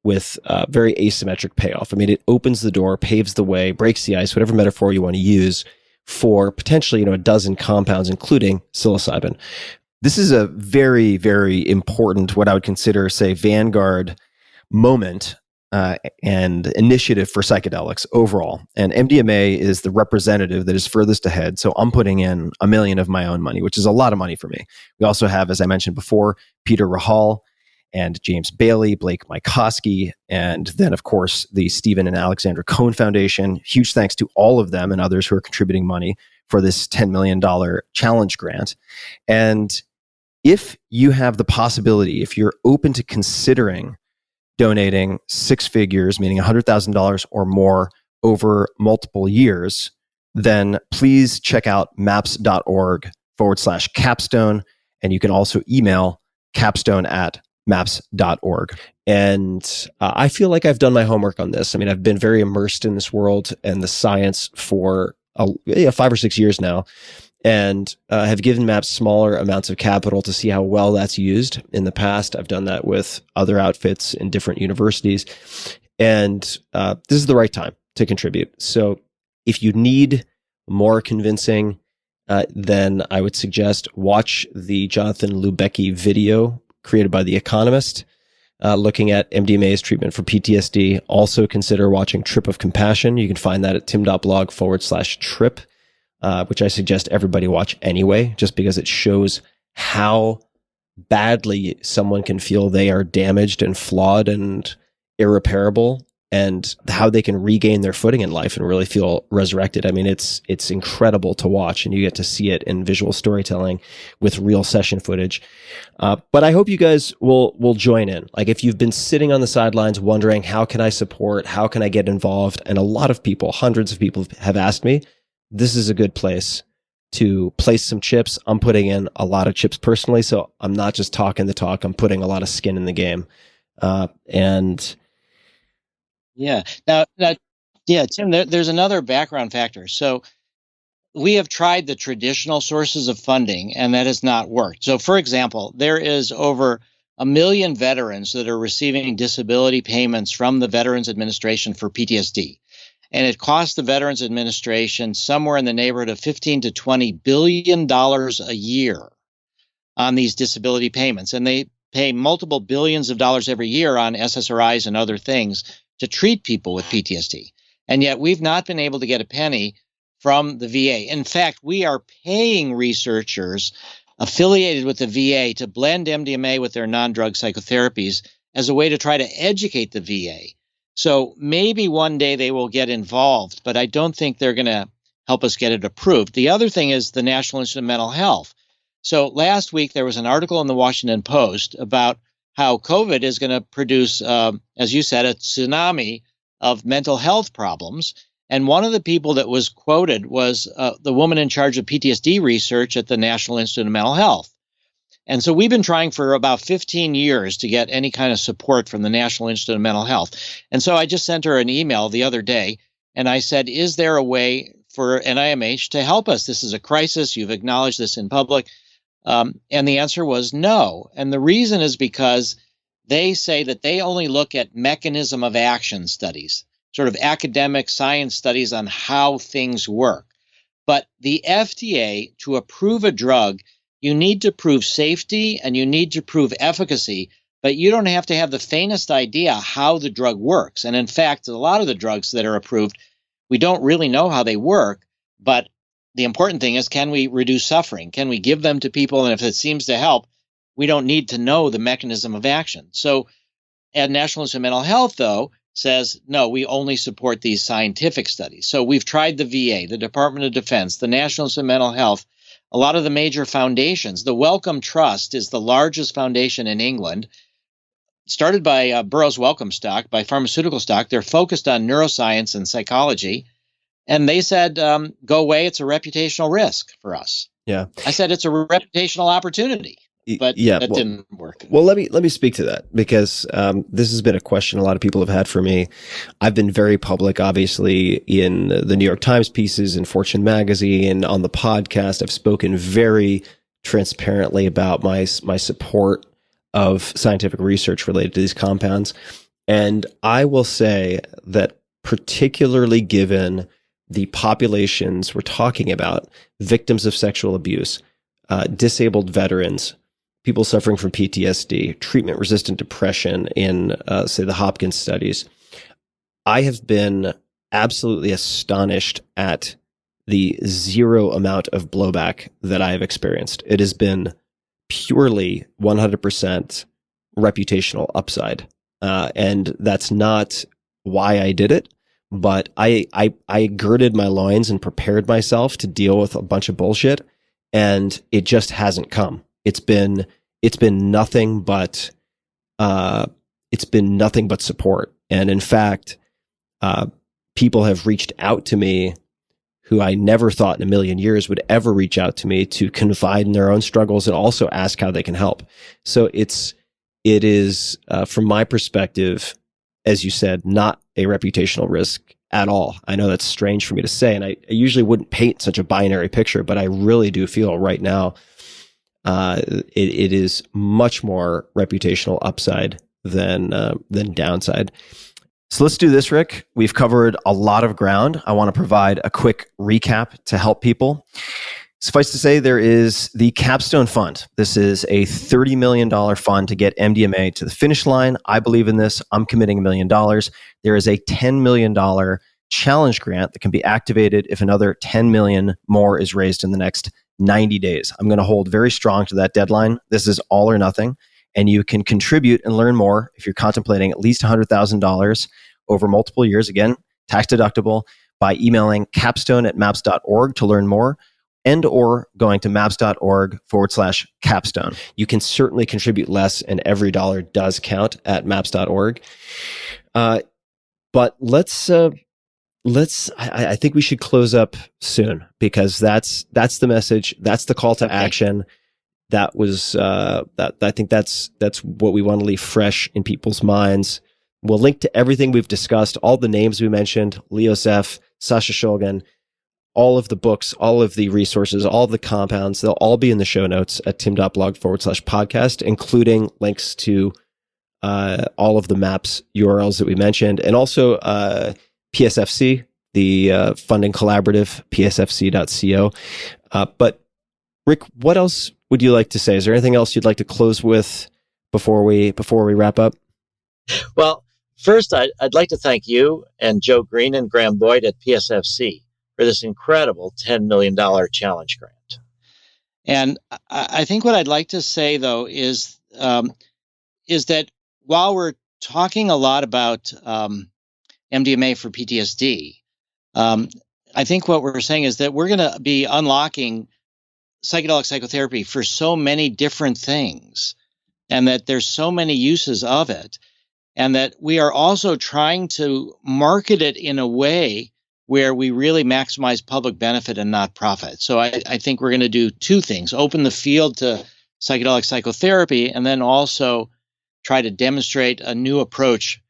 with very asymmetric payoff. I mean, it opens the door, paves the way, breaks the ice, whatever metaphor you want to use, for potentially, a dozen compounds, including psilocybin. This is a very, very important, what I would consider, say, vanguard moment and initiative for psychedelics overall. And MDMA is the representative that is furthest ahead. So I'm putting in $1 million of my own money, which is a lot of money for me. We also have, as I mentioned before, Peter Rahal and James Bailey, Blake Mycoskie, and then, of course, the Stephen and Alexandra Cohen Foundation. Huge thanks to all of them and others who are contributing money for this $10 million challenge grant. And if you have the possibility, if you're open to considering donating 6 figures, meaning $100,000 or more over multiple years, then please check out maps.org/capstone. And you can also email capstone@maps.org. And I feel like I've done my homework on this. I mean, I've been very immersed in this world and the science for 5 or 6 years now, and have given MAPS smaller amounts of capital to see how well that's used in the past. I've done that with other outfits in different universities. And this is the right time to contribute. So if you need more convincing, then I would suggest watch the Jonathan Lubecki video created by The Economist, looking at MDMA's treatment for PTSD. Also consider watching Trip of Compassion. You can find that at tim.blog/trip, which I suggest everybody watch anyway, just because it shows how badly someone can feel they are damaged and flawed and irreparable, and how they can regain their footing in life and really feel resurrected. I mean, it's incredible to watch, and you get to see it in visual storytelling with real session footage. But I hope you guys will join in. Like, if you've been sitting on the sidelines wondering, how can I support? How can I get involved? And a lot of people, hundreds of people have asked me, this is a good place to place some chips. I'm putting in a lot of chips personally, so I'm not just talking the talk. I'm putting a lot of skin in the game. Yeah. Now, Tim, there's another background factor. So we have tried the traditional sources of funding, and that has not worked. So, for example, there is over 1 million veterans that are receiving disability payments from the Veterans Administration for PTSD. and it costs the Veterans Administration somewhere in the neighborhood of $15 to $20 billion a year on these disability payments. And they pay multiple billions of dollars every year on SSRIs and other things to treat people with PTSD. And yet we've not been able to get a penny from the VA. In fact, we are paying researchers affiliated with the VA to blend MDMA with their non-drug psychotherapies as a way to try to educate the VA. So maybe one day they will get involved, but I don't think they're going to help us get it approved. The other thing is the National Institute of Mental Health. So last week, there was an article in the Washington Post about how COVID is going to produce, as you said, a tsunami of mental health problems. And one of the people that was quoted was the woman in charge of PTSD research at the National Institute of Mental Health. And so we've been trying for about 15 years to get any kind of support from the National Institute of Mental Health. And so I just sent her an email the other day, and I said, is there a way for NIMH to help us? This is a crisis. You've acknowledged this in public. And the answer was no. And the reason is because they say that they only look at mechanism of action studies, sort of academic science studies on how things work. But the FDA, to approve a drug, you need to prove safety and you need to prove efficacy, but you don't have to have the faintest idea how the drug works. And in fact, a lot of the drugs that are approved, we don't really know how they work, but the important thing is, can we reduce suffering? Can we give them to people? And if it seems to help, we don't need to know the mechanism of action. So at National Institute of Mental Health, though, says, no, we only support these scientific studies. So we've tried the VA, the Department of Defense, the National Institute of Mental Health, a lot of the major foundations. The Wellcome Trust is the largest foundation in England, started by Burroughs Wellcome stock, by pharmaceutical stock. They're focused on neuroscience and psychology. And they said, go away. It's a reputational risk for us. Yeah. I said, it's a reputational opportunity. But that didn't work. Well, let me speak to that, because this has been a question a lot of people have had for me. I've been very public, obviously, in the New York Times pieces and Fortune magazine, on the podcast. I've spoken very transparently about my support of scientific research related to these compounds. And I will say that, particularly given the populations we're talking about, victims of sexual abuse, disabled veterans, people suffering from PTSD, treatment-resistant depression in, say, the Hopkins studies, I have been absolutely astonished at the zero amount of blowback that I have experienced. It has been purely 100% reputational upside. And that's not why I did it, but I girded my loins and prepared myself to deal with a bunch of bullshit, and it just hasn't come. It's been nothing but support. And in fact, people have reached out to me who I never thought in a million years would ever reach out to me to confide in their own struggles and also ask how they can help. So it is from my perspective, as you said, not a reputational risk at all. I know that's strange for me to say, and I usually wouldn't paint such a binary picture, but I really do feel right now it is much more reputational upside than downside. So let's do this, Rick. We've covered a lot of ground. I want to provide a quick recap to help people. Suffice to say, there is the Capstone Fund. This is a $30 million fund to get MDMA to the finish line. I believe in this. I'm committing $1 million. There is a $10 million challenge grant that can be activated if another $10 million more is raised in the next 90 days. I'm going to hold very strong to that deadline. This is all or nothing. And you can contribute and learn more if you're contemplating at least $100,000 over multiple years. Again, tax deductible, by emailing capstone@maps.org to learn more, and or going to maps.org/capstone. You can certainly contribute less, and every dollar does count at maps.org. But I think we should close up soon, because that's the message. That's the call to action. That was I think that's what we want to leave fresh in people's minds. We'll link to everything we've discussed, all the names we mentioned, Leo Zeff, Sasha Shulgin, all of the books, all of the resources, all of the compounds. They'll all be in the show notes at tim.blog/podcast, including links to all of the MAPS URLs that we mentioned, and also PSFC, the funding collaborative, psfc.co. But Rick, what else would you like to say? Is there anything else you'd like to close with before we wrap up? Well, first, I'd like to thank you and Joe Green and Graham Boyd at PSFC for this incredible $10 million challenge grant. And I think what I'd like to say, though, is that while we're talking a lot about MDMA for PTSD, I think what we're saying is that we're going to be unlocking psychedelic psychotherapy for so many different things, and that there's so many uses of it, and that we are also trying to market it in a way where we really maximize public benefit and not profit. So I think we're going to do two things: open the field to psychedelic psychotherapy, and then also try to demonstrate a new approach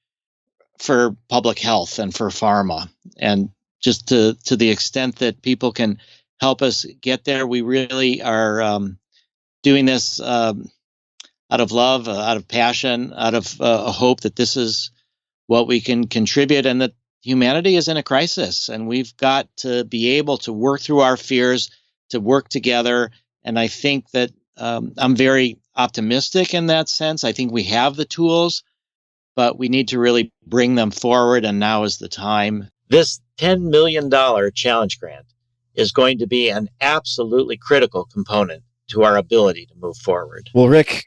for public health and for pharma. And just to the extent that people can help us get there, we really are doing this out of love, out of passion, out of a hope that this is what we can contribute, and that humanity is in a crisis, and we've got to be able to work through our fears, to work together. And I think that I'm very optimistic in that sense. I think we have the tools, but we need to really bring them forward, and now is the time. This $10 million challenge grant is going to be an absolutely critical component to our ability to move forward. Well, Rick,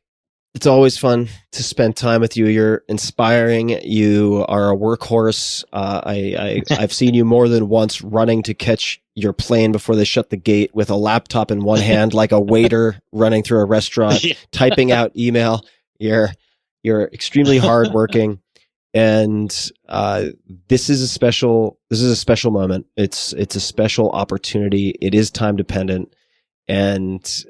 it's always fun to spend time with you. You're inspiring. You are a workhorse. I've seen you more than once running to catch your plane before they shut the gate with a laptop in one hand, like a waiter running through a restaurant, typing out email. You're extremely hardworking, and this is a special moment. It's a special opportunity. It is time dependent, and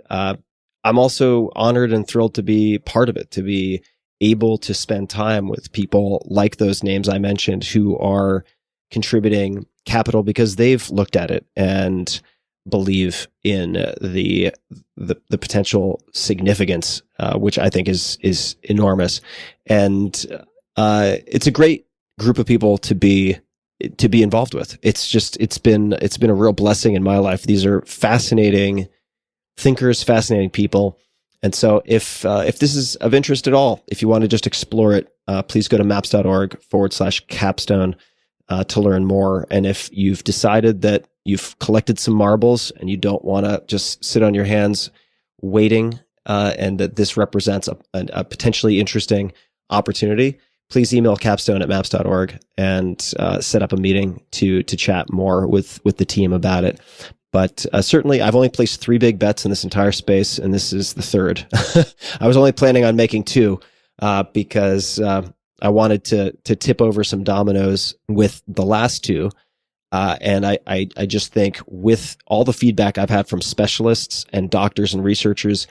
I'm also honored and thrilled to be part of it, to be able to spend time with people like those names I mentioned who are contributing capital because they've looked at it and believe in the potential significance, which I think is enormous. And it's a great group of people to be involved with. It's been a real blessing in my life. These are fascinating thinkers, fascinating people. And so if this is of interest at all, if you want to just explore it, please go to maps.org/capstone to learn more. And if you've decided that you've collected some marbles and you don't want to just sit on your hands waiting, and that this represents a potentially interesting opportunity, please email capstone@maps.org and set up a meeting to chat more with the team about it. But certainly, I've only placed 3 big bets in this entire space, and this is the third. I was only planning on making 2 because I wanted to tip over some dominoes with the last 2. And I just think with all the feedback I've had from specialists and doctors and researchers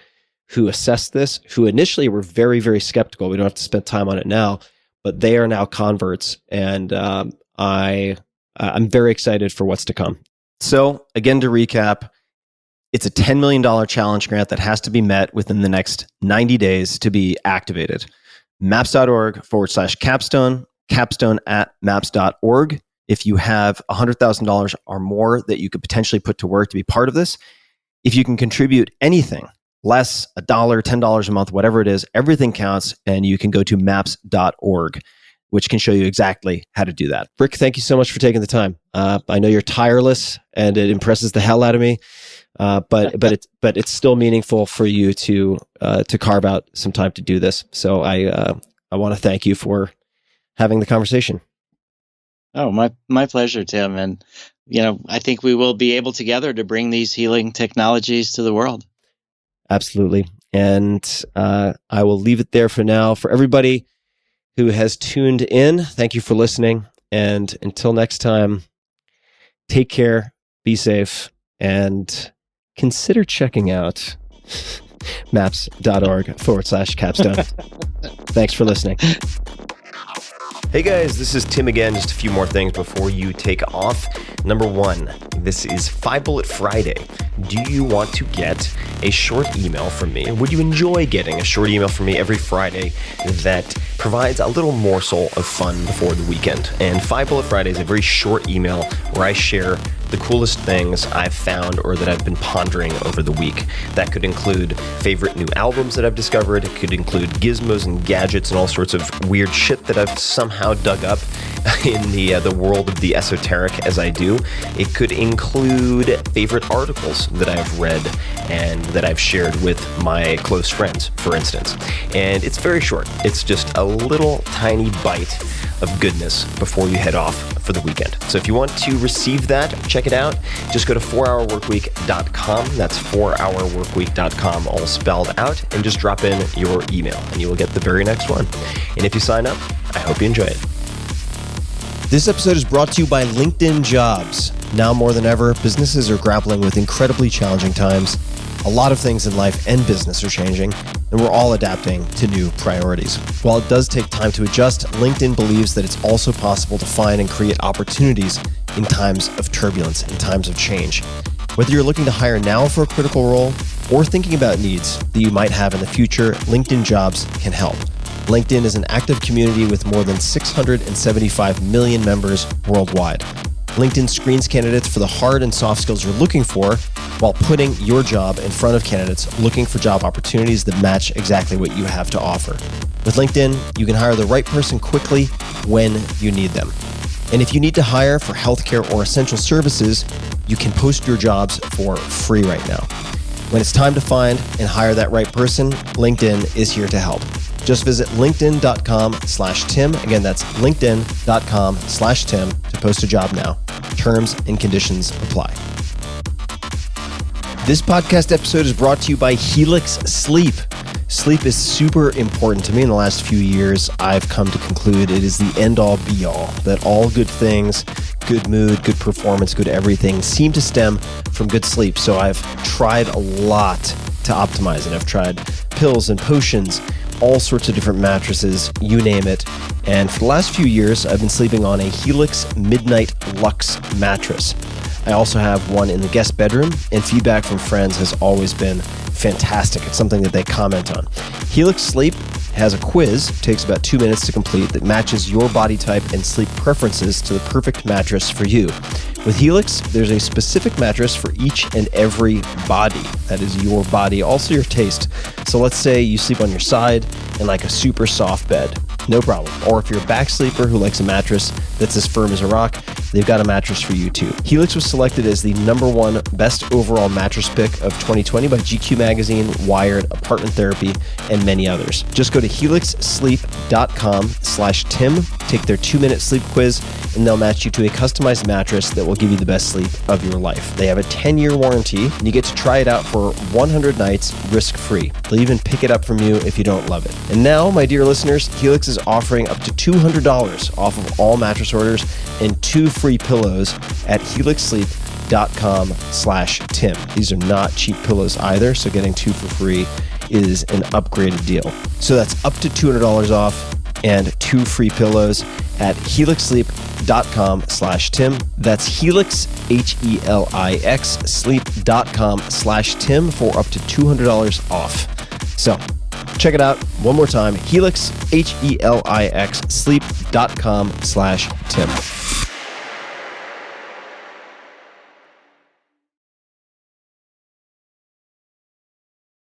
who assessed this, who initially were very, very skeptical, we don't have to spend time on it now, but they are now converts. And I'm very excited for what's to come. So again, to recap, it's a $10 million challenge grant that has to be met within the next 90 days to be activated. Maps.org/capstone, capstone@maps.org. If you have $100,000 or more that you could potentially put to work to be part of this, if you can contribute anything, less, $1, $10 a month, whatever it is, everything counts, and you can go to maps.org, which can show you exactly how to do that. Rick, thank you so much for taking the time. I know you're tireless, and it impresses the hell out of me. But it's still meaningful for you to carve out some time to do this. So I want to thank you for having the conversation. Oh, my pleasure, Tim. And I think we will be able together to bring these healing technologies to the world. Absolutely. And I will leave it there for now. For everybody who has tuned in, thank you for listening. And until next time, take care, be safe, and consider checking out maps.org/capstone. Thanks for listening. Hey guys, this is Tim again. Just a few more things before you take off. Number 1, This is 5 Bullet Friday. Do you want to get a short email from me? Would you enjoy getting a short email from me every Friday that provides a little morsel of fun before the weekend? And 5 Bullet Friday is a very short email where I share the coolest things I've found or that I've been pondering over the week. That could include favorite new albums that I've discovered. It could include gizmos and gadgets and all sorts of weird shit that I've somehow dug up in the world of the esoteric as I do. It could include favorite articles that I've read and that I've shared with my close friends, for instance. And it's very short. It's just a little tiny bite of goodness before you head off for the weekend. So if you want to receive that, check it out. Just go to 4hourworkweek.com. That's 4hourworkweek.com, all spelled out, and just drop in your email and you will get the very next one. And if you sign up, I hope you enjoy it. This episode is brought to you by LinkedIn Jobs. Now more than ever, businesses are grappling with incredibly challenging times. A lot of things in life and business are changing, and we're all adapting to new priorities. While it does take time to adjust, LinkedIn believes that it's also possible to find and create opportunities in times of turbulence, in times of change. Whether you're looking to hire now for a critical role or thinking about needs that you might have in the future, LinkedIn Jobs can help. LinkedIn is an active community with more than 675 million members worldwide. LinkedIn screens candidates for the hard and soft skills you're looking for while putting your job in front of candidates looking for job opportunities that match exactly what you have to offer. With LinkedIn, you can hire the right person quickly when you need them. And if you need to hire for healthcare or essential services, you can post your jobs for free right now. When it's time to find and hire that right person, LinkedIn is here to help. Just visit linkedin.com/Tim. Again, that's linkedin.com/Tim to post a job now. Terms and conditions apply. This podcast episode is brought to you by Helix Sleep. Sleep is super important to me. In the last few years, I've come to conclude it is the end-all be-all, that all good things, good mood, good performance, good everything seem to stem from good sleep. So I've tried a lot to optimize it. I've tried pills and potions, all sorts of different mattresses, you name it. And for the last few years, I've been sleeping on a Helix Midnight Luxe mattress. I also have one in the guest bedroom, and feedback from friends has always been fantastic. It's something that they comment on. Helix Sleep has a quiz, takes about 2 minutes to complete, that matches your body type and sleep preferences to the perfect mattress for you. With Helix, there's a specific mattress for each and every body. That is your body, also your taste. So let's say you sleep on your side in like a super soft bed. No problem. Or if you're a back sleeper who likes a mattress that's as firm as a rock, they've got a mattress for you too. Helix was selected as the #1 best overall mattress pick of 2020 by GQ Magazine, Wired, Apartment Therapy, and many others. Just go to helixsleep.com/Tim, take their 2-minute sleep quiz, and they'll match you to a customized mattress that will give you the best sleep of your life. They have a 10-year warranty, and you get to try it out for 100 nights risk-free. They'll even pick it up from you if you don't love it. And now, my dear listeners, Helix is offering up to $200 off of all mattress orders and 2 free pillows at helixsleep.com/Tim. These are not cheap pillows either, so getting 2 for free is an upgraded deal. So that's up to $200 off and 2 free pillows at helixsleep.com/Tim. That's Helix, Helix, sleep.com/Tim for up to $200 off. So check it out one more time, Helix, Helix, sleep.com/Tim.